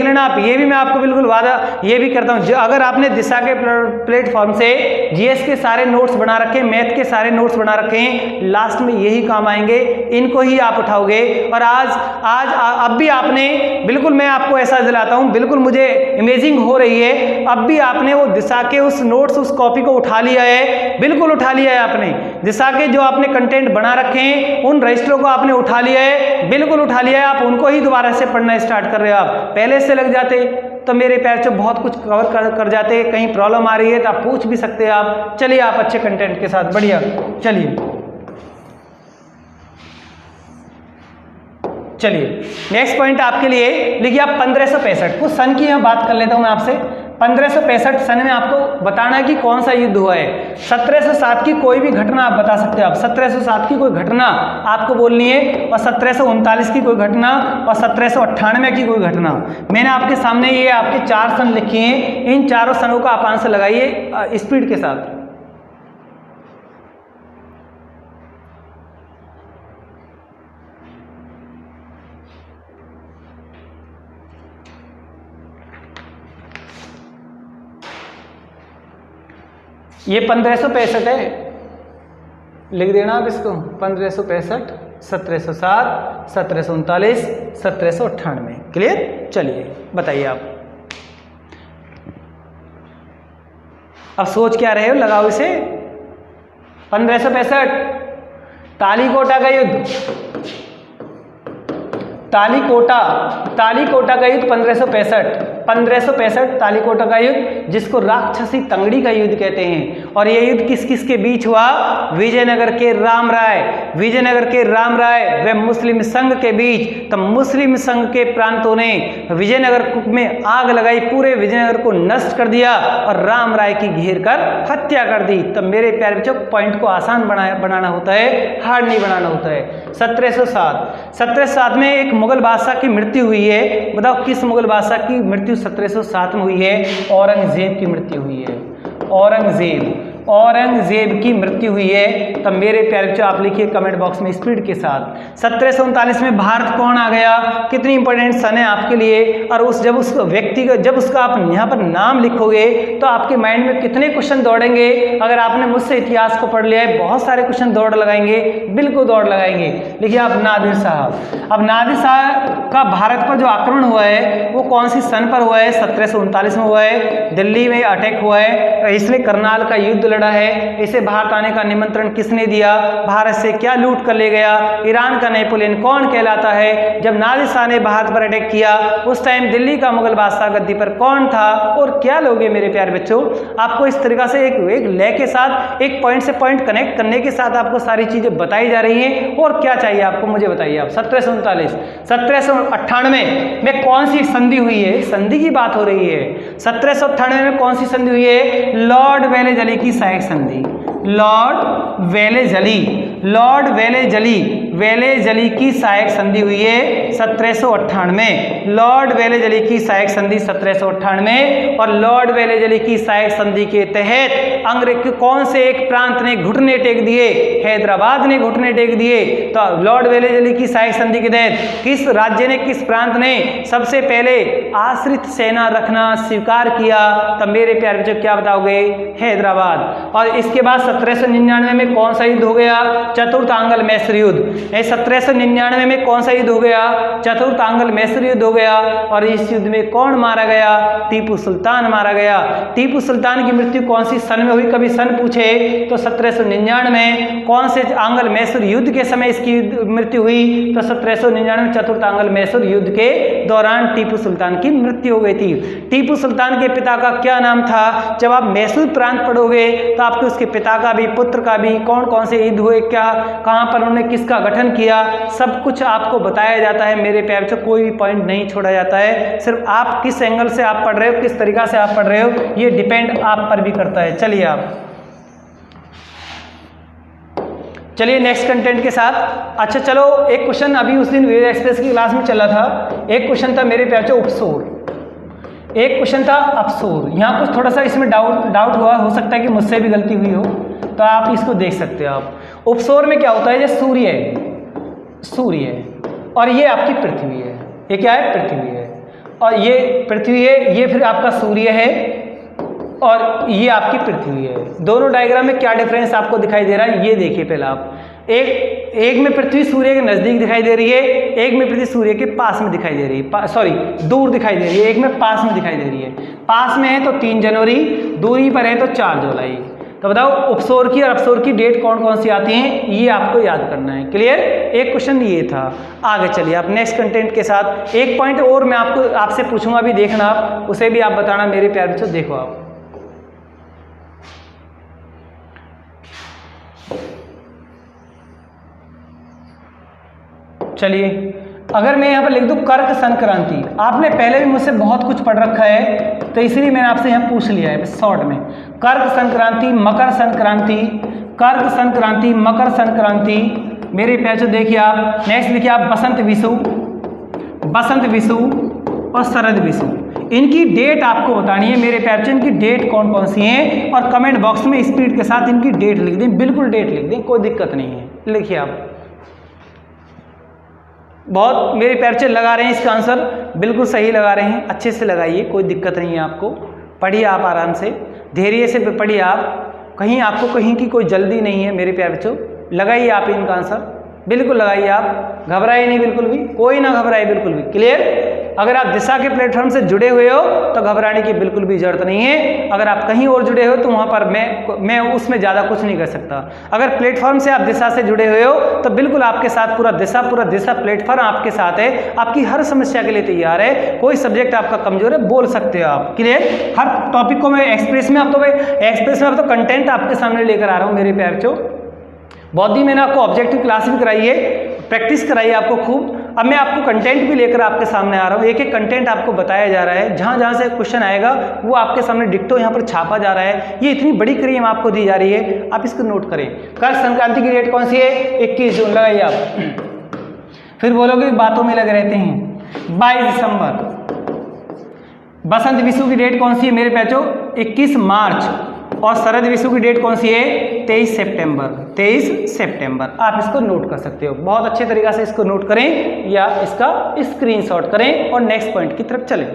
लेना आप। ये भी मैं आपको बिल्कुल वादा ये भी करता हूँ, अगर आपने दिशा के प्लेटफॉर्म से जीएस के सारे नोट्स बना रखे, मैथ के सारे नोट्स बना रखे हैं, लास्ट में यही काम आएंगे, इनको ही आप उठाओगे। और आज अब भी आपने, बिल्कुल मैं आपको ऐसा दिलाता हूँ, बिल्कुल मुझे इमेजिंग हो रही है, अब भी आपने वो दिशा के उस नोट्स, उस कॉपी को उठा लिया है, बिल्कुल उठा लिया है आपने। दिशा के जो आपने कंटेंट बना रखे हैं, उन रजिस्टरों को आपने उठा लिया है, बिल्कुल उठा लिया है, आप उनको ही दोबारा से पढ़ना स्टार्ट कर रहे हो। आप पहले से लग जाते तो मेरे प्यार से बहुत कुछ कवर कर जाते। कहीं प्रॉब्लम आ रही है तो आप पूछ भी सकते हैं आप। चलिए आप अच्छे कंटेंट के साथ, बढ़िया। चलिए नेक्स्ट पॉइंट आपके लिए लिखिए आप 1565। कुछ सन की यहाँ बात कर लेता हूँ मैं आपसे। 1565 सन में आपको बताना है कि कौन सा युद्ध हुआ है। 1707 की कोई भी घटना आप बता सकते हो। आप 1707 की कोई घटना आपको बोलनी है, और 1739 की कोई घटना, और 1798 की कोई घटना। मैंने आपके सामने ये आपके 4 सन लिखे हैं, इन चारों सनों का आप आंसर लगाइए स्पीड के साथ। ये 1565 है, लिख देना आप इसको। 1565, 1707, 1739, 1798। क्लियर? चलिए बताइए आप। अब सोच क्या रहे हो, लगाओ इसे। 1565 तालीकोटा का युद्ध, तालीकोटा का युद्ध 1565 तालीकोटा का युद्ध, जिसको राक्षसी तंगड़ी का युद्ध कहते हैं। और यह युद्ध किस किस के बीच हुआ? विजयनगर के राम राय व मुस्लिम संघ के बीच। तो मुस्लिम संघ के प्रांतों ने विजयनगर में आग लगाई, पूरे विजयनगर को नष्ट कर दिया और राम राय की घेर कर हत्या कर दी। तो मेरे प्यारे बच्चों, पॉइंट को आसान बनाना होता है, हार्ड नहीं बनाना होता है। 1707 में एक मुगल बादशाह की मृत्यु हुई है। बताओ किस मुगल बादशाह की मृत्यु 1707 में हुई है? औरंगजेब की मृत्यु हुई है। औरंगजेब की मृत्यु हुई है। तब मेरे प्यारे बच्चों आप लिखिए कमेंट बॉक्स में स्पीड के साथ। 1739 में भारत कौन आ गया? कितनी इंपॉर्टेंट सन है आपके लिए। और जब उस व्यक्ति का, जब उसका आप यहाँ पर नाम लिखोगे तो आपके माइंड में कितने क्वेश्चन दौड़ेंगे। अगर आपने मुझसे इतिहास को पढ़ लिया है, बहुत सारे क्वेश्चन दौड़ लगाएंगे, बिल्कुल दौड़ लगाएंगे। लिखिए आप नादिर साहब। अब नादिर साहब का भारत पर जो आक्रमण हुआ है वो कौन सी सन पर हुआ है? 1739 में हुआ है। दिल्ली में अटैक हुआ है, इसने करनाल का युद्ध लड़ा है। इसे भारत आने का निमंत्रण किसने दिया? भारत से क्या लूट कर ले गया? ईरान का नेपोलियन कौन कहलाता है? जब नादिर शाह ने भारत पर अटैक किया उस टाइम दिल्ली का मुगल बादशाह गद्दी पर कौन था? और क्या लोगे मेरे प्यारे बच्चों, आपको इस तरीका से एक लय के साथ, एक पॉइंट से पॉइंट कनेक्ट करने के साथ आपको सारी चीजें बताई जा रही हैं। और क्या चाहिए आपको, मुझे बताइए आप। 1798 में कौन सी संधि हुई है? संधि की बात हो रही है। 1798 में कौन सी संधि हुई है? लॉर्ड वेलेजली की सहायक संधि। लॉर्ड वेलेजली की सहायक संधि हुई है 1798। लॉर्ड वेलेजली की सहायक संधि 1798। और लॉर्ड वेलेजली की सहायक संधि के तहत अंग्रेज कौन से एक प्रांत ने घुटने टेक दिए? हैदराबाद ने घुटने टेक दिए। तो लॉर्ड वेलेजली की सहायक संधि के तहत किस राज्य ने, किस प्रांत ने सबसे पहले आश्रित सेना रखना स्वीकार किया? तब मेरे प्यारे बच्चों क्या बताओगे? हैदराबाद। और इसके बाद 1799 में कौन सा युद्ध हो गया? चतुर्थ आंग्ल मैसूर युद्ध। 1799 में कौन सा युद्ध हो गया? चतुर्थ आंग्ल मैसूर युद्ध हो गया। और इस युद्ध में कौन मारा गया? टीपू सुल्तान मारा गया। टीपू सुल्तान की मृत्यु कौन सी सन में हुई, कभी सन पूछे तो 1799। कौन से आंग्ल मैसूर युद्ध के समय इसकी मृत्यु हुई, तो 1799 चतुर्थ आंग्ल मैसूर युद्ध के दौरान टीपू सुल्तान की मृत्यु हो गई थी। टीपू सुल्तान के पिता का क्या नाम था? जब आप मैसूर प्रांत पढ़ोगे तो आपको उसके पिता का भी, पुत्र का भी, कौन कौन से युद्ध हुए, क्या कहाँ पर उन्होंने किसका गठन किया, सब कुछ आपको बताया जाता है मेरे प्यारे बच्चों। कोई भी पॉइंट नहीं छोड़ा जाता है, सिर्फ आप किस एंगल से आप पढ़ रहे हो, किस तरीका से आप पढ़ रहे हो, ये डिपेंड आप पर भी करता है। चलिए चलिए नेक्स्ट कंटेंट के साथ। अच्छा चलो, एक क्वेश्चन अभी उस दिन वेद एक्सप्रेस की क्लास में चला था। एक क्वेश्चन था मेरे प्यारे बच्चों उपसोर, एक क्वेश्चन था अपसोर। यहाँ कुछ थोड़ा सा इसमें डाउट हुआ, हो सकता है कि मुझसे भी गलती हुई हो, तो आप इसको देख सकते हो। आप उपसोर में क्या होता है, ये सूर्य है और ये आपकी पृथ्वी है। ये क्या है? पृथ्वी है, और ये पृथ्वी है, ये फिर आपका सूर्य है और ये आपकी पृथ्वी है। दोनों डायग्राम में क्या डिफरेंस आपको दिखाई दे रहा है, ये देखिए पहले आप। एक में पृथ्वी सूर्य के नज़दीक दिखाई दे रही है, एक में पृथ्वी सूर्य के पास में दिखाई दे रही है, सॉरी दूर दिखाई दे रही है, एक में पास में दिखाई दे रही है। पास में है तो 3 जनवरी, दूरी पर है तो 4 जुलाई। तो बताओ उपसोर की और अपसोर की डेट कौन कौन सी आती हैं, ये आपको याद करना है। क्लियर? एक क्वेश्चन ये था। आगे चलिए आप नेक्स्ट कंटेंट के साथ। एक पॉइंट और मैं आपसे पूछूंगा, अभी देखना आप, उसे भी आप बताना मेरे प्यारे बच्चों। देखो आप, चलिए अगर मैं यहाँ पर लिख दूँ कर्क संक्रांति, आपने पहले भी मुझसे बहुत कुछ पढ़ रखा है तो इसलिए मैंने आपसे यहाँ पूछ लिया है शॉर्ट में। कर्क संक्रांति, मकर संक्रांति, कर्क संक्रांति, मकर संक्रांति, मेरे प्यारे देखिए आप। नेक्स्ट लिखिए आप बसंत विषु और शरद विषु। इनकी डेट आपको बतानी है मेरे प्यारे, इनकी डेट कौन कौन सी हैं, और कमेंट बॉक्स में स्पीड के साथ इनकी डेट लिख दें, बिल्कुल डेट लिख दें, कोई दिक्कत नहीं है। लिखिए आप, बहुत मेरे पैर लगा रहे हैं इसका आंसर, बिल्कुल सही लगा रहे हैं, अच्छे से लगाइए, कोई दिक्कत नहीं है आपको। पढ़िए आप आराम से, धैर्य से पढ़िए आप, कहीं आपको कहीं की कोई जल्दी नहीं है मेरे प्यारे बच्चों। लगाइए आप इनका आंसर, बिल्कुल लगाइए आप, घबराइए नहीं बिल्कुल भी, कोई ना घबराए बिल्कुल भी। क्लियर? अगर आप दिशा के प्लेटफॉर्म से जुड़े हुए हो तो घबराने की बिल्कुल भी जरूरत नहीं है। अगर आप कहीं और जुड़े हो तो वहाँ पर मैं उसमें ज़्यादा कुछ नहीं कर सकता। अगर प्लेटफॉर्म से आप दिशा से जुड़े हुए हो तो बिल्कुल आपके साथ पूरा दिशा प्लेटफॉर्म आपके साथ है, आपकी हर समस्या के लिए तैयार है। कोई सब्जेक्ट आपका कमजोर है बोल सकते हो आप। क्लियर? हर टॉपिक को मैं एक्सप्रेस में अब तो कंटेंट आपके सामने लेकर आ रहा हूँ मेरे प्यारे बच्चों। बहुत दिन मैंने आपको ऑब्जेक्टिव क्लास भी कराई है, प्रैक्टिस कराई है आपको खूब। अब मैं आपको कंटेंट भी लेकर आपके सामने आ रहा हूँ, एक एक कंटेंट आपको बताया जा रहा है, जहाँ जहाँ से क्वेश्चन आएगा वो आपके सामने डिक्टो यहाँ पर छापा जा रहा है। ये इतनी बड़ी क्रिया आपको ला रही है, आप इसको नोट करें। कर्क संक्रांति की डेट कौन सी है? 21 जून। लगाइए आप, फिर बोलोगे बातों में लगे रहते हैं। 22 दिसंबर। बसंत विषु की डेट कौन सी है मेरे बच्चों? 21 मार्च। और शरद विषु की डेट कौन सी है? 23 सितंबर। 23 सितंबर। आप इसको नोट कर सकते हो, बहुत अच्छे तरीके से इसको नोट करें या इसका स्क्रीनशॉट करें और नेक्स्ट पॉइंट की तरफ चलें।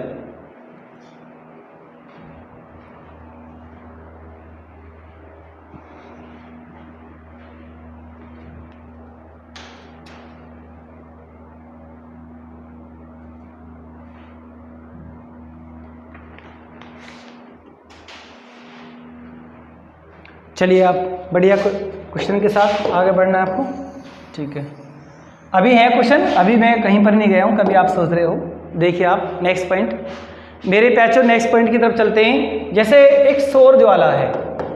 चलिए आप बढ़िया क्वेश्चन के साथ आगे बढ़ना है आपको, ठीक है। अभी है क्वेश्चन, अभी मैं कहीं पर नहीं गया हूँ, कभी आप सोच रहे हो। देखिए आप नेक्स्ट पॉइंट मेरे पैचो, नेक्स्ट पॉइंट की तरफ चलते हैं। जैसे एक सौर ज्वाला है,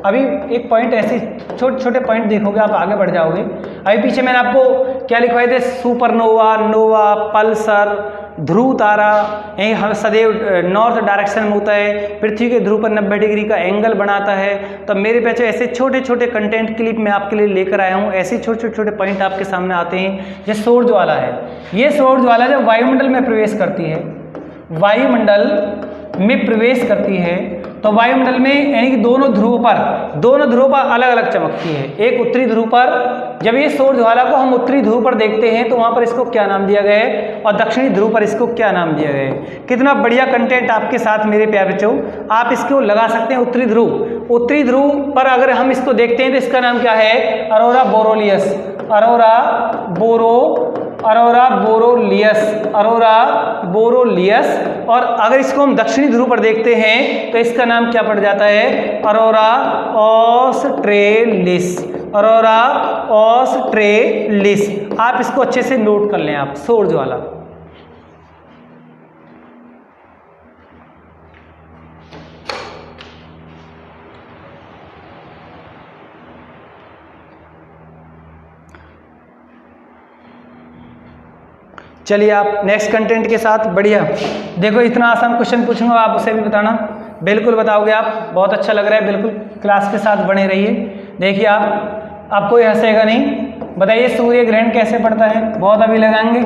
अभी एक पॉइंट ऐसे छोटे छोटे पॉइंट देखोगे आप आगे बढ़ जाओगे। अभी पीछे मैंने आपको क्या लिखवाए थे? सुपरनोवा, नोवा, पल्सर, ध्रुव तारा, यही सदैव नॉर्थ डायरेक्शन में होता है, पृथ्वी के ध्रुव पर 90 डिग्री का एंगल बनाता है। तो मेरे पैसे ऐसे छोटे छोटे कंटेंट क्लिप मैं आपके लिए लेकर आया हूँ, ऐसे छोटे छोटे पॉइंट आपके सामने आते हैं। ये सौर ज्वाला है, ये सौर ज्वाला जब वायुमंडल में प्रवेश करती है, वायुमंडल में प्रवेश करती है तो वायुमंडल में यानी कि दोनों ध्रुव पर अलग अलग चमकती है। एक उत्तरी ध्रुव पर, जब ये सौर ज्वाला को हम उत्तरी ध्रुव पर देखते हैं तो वहाँ पर इसको क्या नाम दिया गया है, और दक्षिणी ध्रुव पर इसको क्या नाम दिया गया है। कितना बढ़िया कंटेंट आपके साथ मेरे प्यारे बच्चों, आप इसको लगा सकते हैं। उत्तरी ध्रुव पर अगर हम इसको देखते हैं तो इसका नाम क्या है? अरोरा बोरोलियस, अरोरा अरोरा बोरोलियस, अरोरा बोरोलियस। और अगर इसको हम दक्षिणी ध्रुव पर देखते हैं तो इसका नाम क्या पड़ जाता है, अरोरा ऑस्ट्रेलिस, अरोरा ऑस्ट्रेलिस। आप इसको अच्छे से नोट कर लें, आप सोर्ज वाला। चलिए आप नेक्स्ट कंटेंट के साथ। बढ़िया, देखो इतना आसान क्वेश्चन पूछूंगा, आप उसे भी बताना, बिल्कुल बताओगे आप, बहुत अच्छा लग रहा है, बिल्कुल क्लास के साथ बने रहिए। देखिए आप कोई हंसेगा नहीं। बताइए सूर्य ग्रहण कैसे पड़ता है, बहुत अभी लगाएंगे,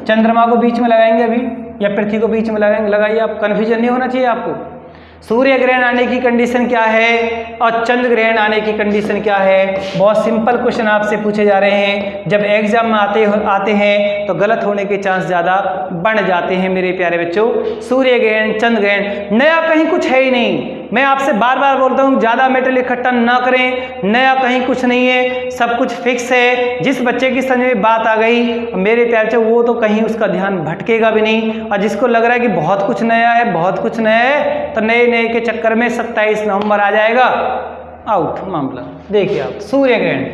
चंद्रमा को बीच में लगाएंगे अभी या पृथ्वी को बीच में लगाएंगे, लगाइए आप, कन्फ्यूजन नहीं होना चाहिए आपको। सूर्य ग्रहण आने की कंडीशन क्या है और चंद्र ग्रहण आने की कंडीशन क्या है, बहुत सिंपल क्वेश्चन आपसे पूछे जा रहे हैं। जब एग्जाम में आते हैं तो गलत होने के चांस ज़्यादा बढ़ जाते हैं मेरे प्यारे बच्चों। सूर्य ग्रहण, चंद्र ग्रहण, नया कहीं कुछ है ही नहीं। मैं आपसे बार बार बोलता हूँ ज़्यादा मेटेरियल इकट्ठा ना करें, नया कहीं कुछ नहीं है, सब कुछ फिक्स है। जिस बच्चे की समझ में बात आ गई मेरे प्यारे बच्चों, वो तो कहीं उसका ध्यान भटकेगा भी नहीं। और जिसको लग रहा है कि बहुत कुछ नया है, बहुत कुछ नया है, तो नए नए के चक्कर में 27 नवंबर आ जाएगा, आउट मामला। देखिए आप सूर्य ग्रहण,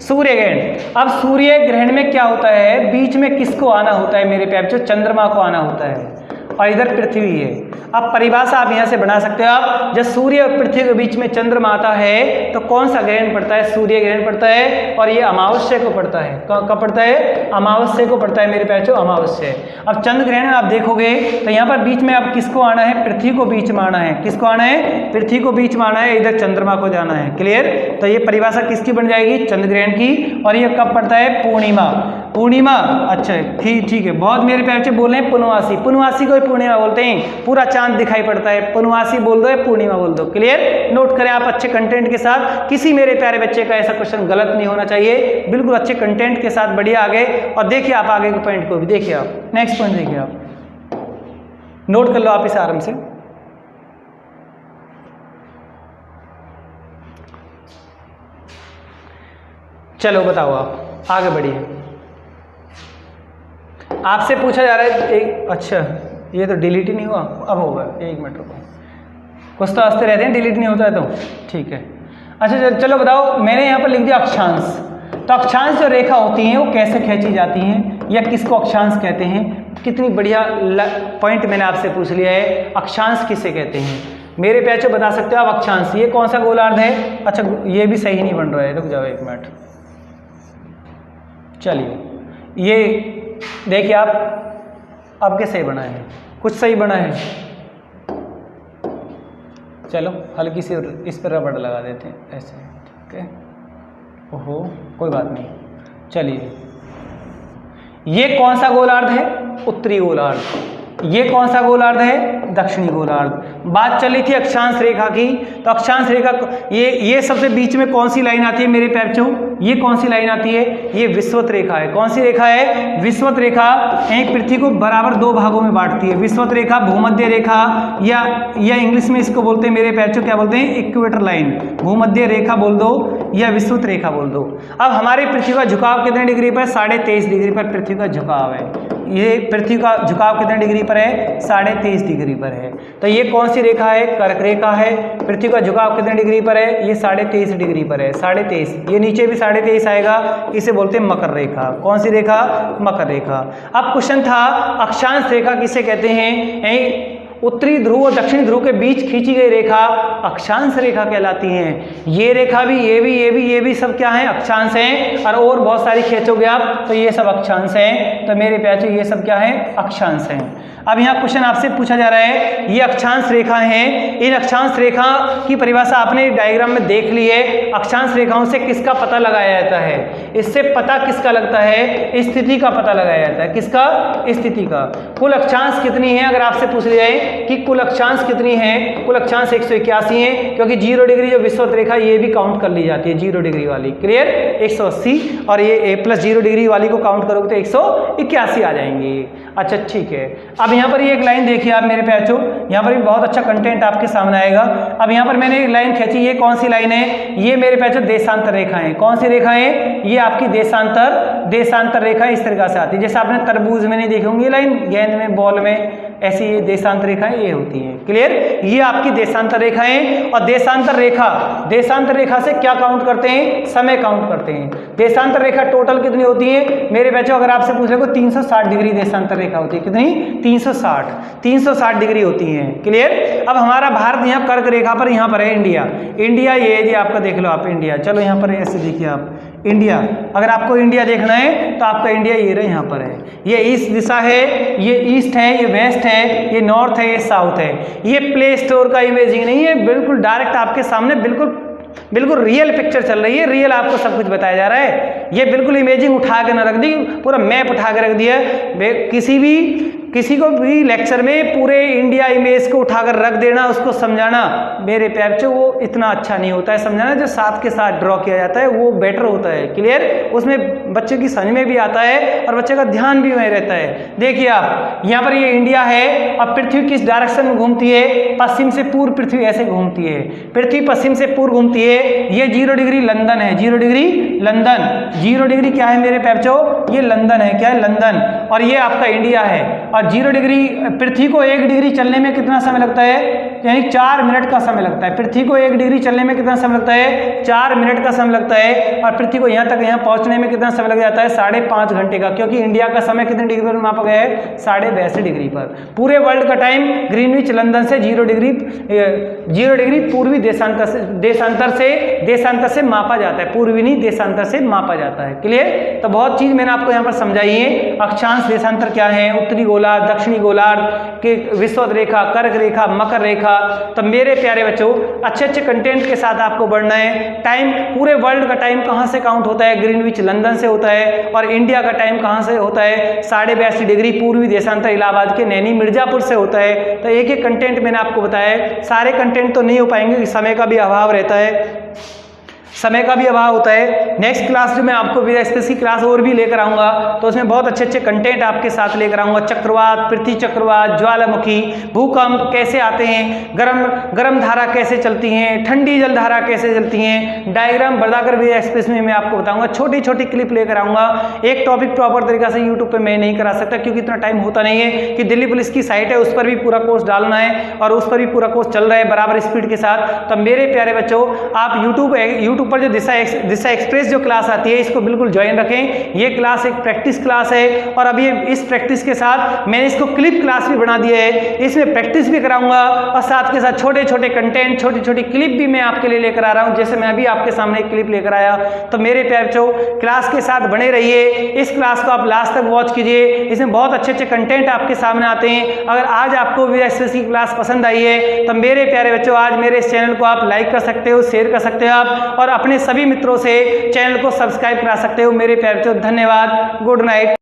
सूर्य ग्रहण, अब सूर्य ग्रहण में क्या होता है, बीच में किसको आना होता है मेरे प्यारे बच्चों, चंद्रमा को आना होता है और इधर पृथ्वी है। अब परिभाषा आप यहाँ से बना सकते हो आप, जब सूर्य और पृथ्वी के बीच में चंद्रमा आता है तो कौन सा ग्रहण पड़ता है, सूर्य ग्रहण पड़ता है। और ये अमावस्या को पड़ता है, कब पड़ता है, अमावस्या को पड़ता है मेरे प्यारे बच्चों, अमावस्या। अब चंद्र ग्रहण आप देखोगे तो यहाँ पर बीच में अब किसको आना है, पृथ्वी को बीच में आना है, किसको आना है, पृथ्वी को बीच में आना है, इधर चंद्रमा को जाना है। क्लियर, तो ये परिभाषा किसकी बन जाएगी, चंद्र ग्रहण की। और ये कब पड़ता है, पूर्णिमा, पूर्णिमा, अच्छा ठीक है, बहुत मेरे प्यारे बच्चे बोल रहे हैं पूर्णवासी, पूर्णवासी को पूर्णिमा बोलते हैं, पूरा चांद दिखाई पड़ता है, पूर्णवासी बोल दो या पूर्णिमा बोल दो। क्लियर, नोट करें आप अच्छे कंटेंट के साथ, किसी मेरे प्यारे बच्चे का ऐसा क्वेश्चन गलत नहीं होना चाहिए, बिल्कुल अच्छे कंटेंट के साथ बढ़िया आगे। और देखिए आप आगे के पॉइंट को भी देखिए, आप नेक्स्ट पॉइंट देखिए, आप नोट कर लो आप इसे आराम से। चलो बताओ, आप आगे बढ़िए। आपसे पूछा जा रहा है एक, अच्छा ये तो डिलीट ही नहीं हुआ, अब होगा, एक मिनट रुको, कुछ तो हंसते रहते हैं, डिलीट नहीं होता है तो ठीक है। अच्छा चलो बताओ, मैंने यहाँ पर लिख दिया अक्षांश। तो अक्षांश जो रेखा होती हैं वो कैसे खींची जाती हैं या किसको अक्षांश कहते हैं, कितनी बढ़िया पॉइंट मैंने आपसे पूछ लिया है, अक्षांश किसे कहते हैं मेरे प्यारे बता सकते हो आप अक्षांश। ये कौन सा गोलार्ध है, अच्छा ये भी सही नहीं बन रहा है, रुक जाओ एक मिनट। चलिए ये देखिए आप, अब कैसे बना है, कुछ सही बना है। चलो हल्की सी इस पर रबड़ लगा देते हैं ऐसे, ठीक है, ओहो कोई बात नहीं। चलिए ये कौन सा गोलार्ध है, उत्तरी गोलार्ध। ये कौन सा गोलार्ध है, दक्षिणी गोलार्ध। बात चली थी अक्षांश रेखा की, तो अक्षांश रेखा ये सबसे बीच में कौन सी लाइन आती है मेरे प्यारे बच्चों, ये कौन सी लाइन आती है, ये विषुवत रेखा है। कौन सी रेखा है, विषुवत रेखा। एक पृथ्वी को बराबर दो भागों में बांटती है, विषुवत रेखा, भूमध्य रेखा, या इंग्लिश में इसको बोलते हैं मेरे प्यारे बच्चों, क्या बोलते हैं, इक्वेटर लाइन। भूमध्य रेखा बोल दो या विषुवत रेखा बोल दो। अब हमारी पृथ्वी का झुकाव कितने डिग्री पर, 23.5 डिग्री पर पृथ्वी का झुकाव है। ये पृथ्वी का झुकाव कितने डिग्री पर है, 23.5 डिग्री पर है। तो ये कौन सी रेखा है, कर्क रेखा है। पृथ्वी का झुकाव कितने डिग्री पर है, ये 23.5 डिग्री पर है, 23.5। ये नीचे भी 23.5 आएगा, इसे बोलते हैं मकर रेखा। कौन सी रेखा, मकर रेखा। अब क्वेश्चन था अक्षांश रेखा किसे कहते हैं, उत्तरी ध्रुव और दक्षिणी ध्रुव के बीच खींची गई रेखा अक्षांश रेखा कहलाती हैं। ये रेखा भी, ये भी सब क्या है, अक्षांश हैं। और बहुत सारी खींचोगे आप तो ये सब अक्षांश हैं। तो मेरे प्यारे ये सब क्या है, अक्षांश हैं। अब यहाँ क्वेश्चन आपसे पूछा जा रहा है, ये अक्षांश रेखा हैं, इन अक्षांश रेखा की परिभाषा आपने डायग्राम में देख ली है। अक्षांश रेखाओं से किसका पता लगाया जाता है, इससे पता किसका लगता है, स्थिति का पता लगाया जाता है। किसका, स्थिति का। कुल अक्षांश कितनी है अगर आपसे पूछ लिया जाए कि कुल अक्षांश कितनी है, कुल अक्षांश 181 है, क्योंकि 0 डिग्री जो विषुवत रेखा ये भी काउंट कर ली जाती है 0 डिग्री वाली। क्लियर, 180 और ये प्लस 0 डिग्री वाली को काउंट करोगे तो 181 आ जाएंगी। अच्छा ठीक है, अब यहाँ पर ये एक लाइन देखिए आप मेरे प्यारों, यहाँ पर भी बहुत अच्छा कंटेंट आपके सामने आएगा। अब यहाँ पर मैंने एक लाइन खींची, ये कौन सी लाइन है, ये मेरे प्यारों देशांतर रेखा है। कौन सी रेखा है, ये आपकी देशांतर रेखा इस तरीके से आती है, जैसे आपने तरबूज में नहीं देखी होंगी लाइन, गेंद में, बॉल में, ऐसी ये देशांतर रेखाएं ये होती हैं। क्लियर, ये आपकी देशांतर रेखाएं, और देशांतर रेखा से क्या काउंट करते हैं, समय काउंट करते हैं। देशांतर रेखा टोटल कितनी होती है मेरे बच्चों, अगर आपसे पूछ रहे 360 डिग्री देशांतर रेखा होती है। कितनी, 360 डिग्री होती है। क्लियर, अब हमारा भारत यहाँ कर्क रेखा पर, यहाँ पर है इंडिया ये आपका देख लो आप इंडिया, चलो यहाँ पर ऐसे देखिए आप इंडिया, अगर आपको इंडिया देखना है तो आपका इंडिया ये रहा, यहाँ पर है, ये ईस्ट दिशा है, ये ईस्ट है, ये वेस्ट है, ये नॉर्थ है, ये साउथ है। ये प्ले स्टोर का इमेजिंग नहीं है, बिल्कुल डायरेक्ट आपके सामने बिल्कुल रियल पिक्चर चल रही है, रियल आपको सब कुछ बताया जा रहा है। ये बिल्कुल इमेजिंग उठा के ना रख दी, पूरा मैप उठा के रख दिया। किसी को भी लेक्चर में पूरे इंडिया इमेज को उठाकर रख देना, उसको समझाना मेरे प्यार बच्चों वो इतना अच्छा नहीं होता है। समझाना जो साथ के साथ ड्रॉ किया जाता है वो बेटर होता है। क्लियर, उसमें बच्चे की समझ में भी आता है और बच्चे का ध्यान भी वहीं रहता है। देखिए आप यहाँ पर ये इंडिया है, अब पृथ्वी किस डायरेक्शन में घूमती है, पश्चिम से पूर्व पृथ्वी ऐसे घूमती है, पृथ्वी पश्चिम से पूर्व घूमती है। ये 0 डिग्री लंदन है, 0 डिग्री लंदन, 0 डिग्री क्या है मेरे प्यार बच्चों, ये लंदन है, क्या है लंदन, और ये आपका इंडिया है। और 0 डिग्री पृथ्वी को 1 डिग्री चलने में कितना समय लगता है, यानी 4 मिनट का समय लगता है। पृथ्वी को 1 डिग्री चलने में कितना समय लगता है, 4 मिनट का समय लगता है। और पृथ्वी को यहाँ तक यहाँ पहुँचने में कितना समय लग जाता है, 5.5 घंटे का, क्योंकि इंडिया का समय कितने डिग्री पर मापा गया है, 82.5 डिग्री पर। पूरे वर्ल्ड का टाइम ग्रीनविच लंदन से 0 डिग्री पूर्वी देशांतर से मापा जाता है, पूर्वी नहीं देशांतर से मापा जाता है। क्लियर, तो बहुत चीज मैंने आपको यहाँ पर समझाई है। अक्षांश देशांतर क्या है, उत्तरी गोलार्ध, दक्षिणी गोलार्ध के विषुवत रेखा, कर्क रेखा, मकर रेखा। तो मेरे प्यारे बच्चों अच्छे कंटेंट के साथ आपको बढ़ना है। टाइम पूरे वर्ल्ड का टाइम कहाँ से काउंट होता है, ग्रीनविच लंदन से होता है, और इंडिया का टाइम कहाँ से होता है, 82.5 डिग्री पूर्वी देशांतर इलाहाबाद के नैनी मिर्जापुर से होता है। तो एक कंटेंट मैंने आपको बताया है, सारे कंटेंट तो नहीं हो पाएंगे, समय का भी अभाव रहता है, समय का भी अभाव होता है। नेक्स्ट क्लास जो मैं आपको स्पेसिफिक क्लास और भी लेकर आऊँगा तो उसमें बहुत अच्छे कंटेंट आपके साथ लेकर आऊँगा। चक्रवात, पृथ्वी चक्रवात, ज्वालामुखी, भूकंप कैसे आते हैं, गर्म धारा कैसे चलती हैं, ठंडी जल धारा कैसे चलती हैं, डायग्राम वर्धाकर भी एक्सप्रेस में मैं आपको बताऊँगा। छोटी क्लिप लेकर आऊँगा। एक टॉपिक प्रॉपर तरीका से यूट्यूब पर मैं नहीं करा सकता क्योंकि इतना टाइम होता नहीं है कि दिल्ली पुलिस की साइट है उस पर भी पूरा कोर्स डालना है और उस पर भी पूरा कोर्स चल रहा है बराबर स्पीड के साथ। तो मेरे प्यारे बच्चों आप यूट्यूब पर जो दिशा एक्सप्रेस जो क्लास आती है इसको बिल्कुल ज्वाइन रखें। ये क्लास एक प्रैक्टिस क्लास है और अभी इस प्रैक्टिस के साथ मैंने इसको क्लिप क्लास भी बना दिया है। इसमें प्रैक्टिस भी कराऊंगा और साथ के साथ छोटे कंटेंट, छोटी क्लिप भी मैं आपके लिए लेकर आ रहा हूं। जैसे मैं अभी आपके सामने एक क्लिप लेकर आया। तो मेरे प्यारे बच्चों क्लास के साथ बने रहिए। इस क्लास को आप लास्ट तक वॉच कीजिए। इसमें बहुत अच्छे कंटेंट आपके सामने आते हैं। अगर आज आपको एक्सप्रेस की क्लास पसंद आई है तो मेरे प्यारे बच्चों आज मेरे इस चैनल को आप लाइक कर सकते हो, शेयर कर सकते हो आप और अपने सभी मित्रों से चैनल को सब्सक्राइब करा सकते हो। मेरे प्यारे बच्चों धन्यवाद, गुड नाइट।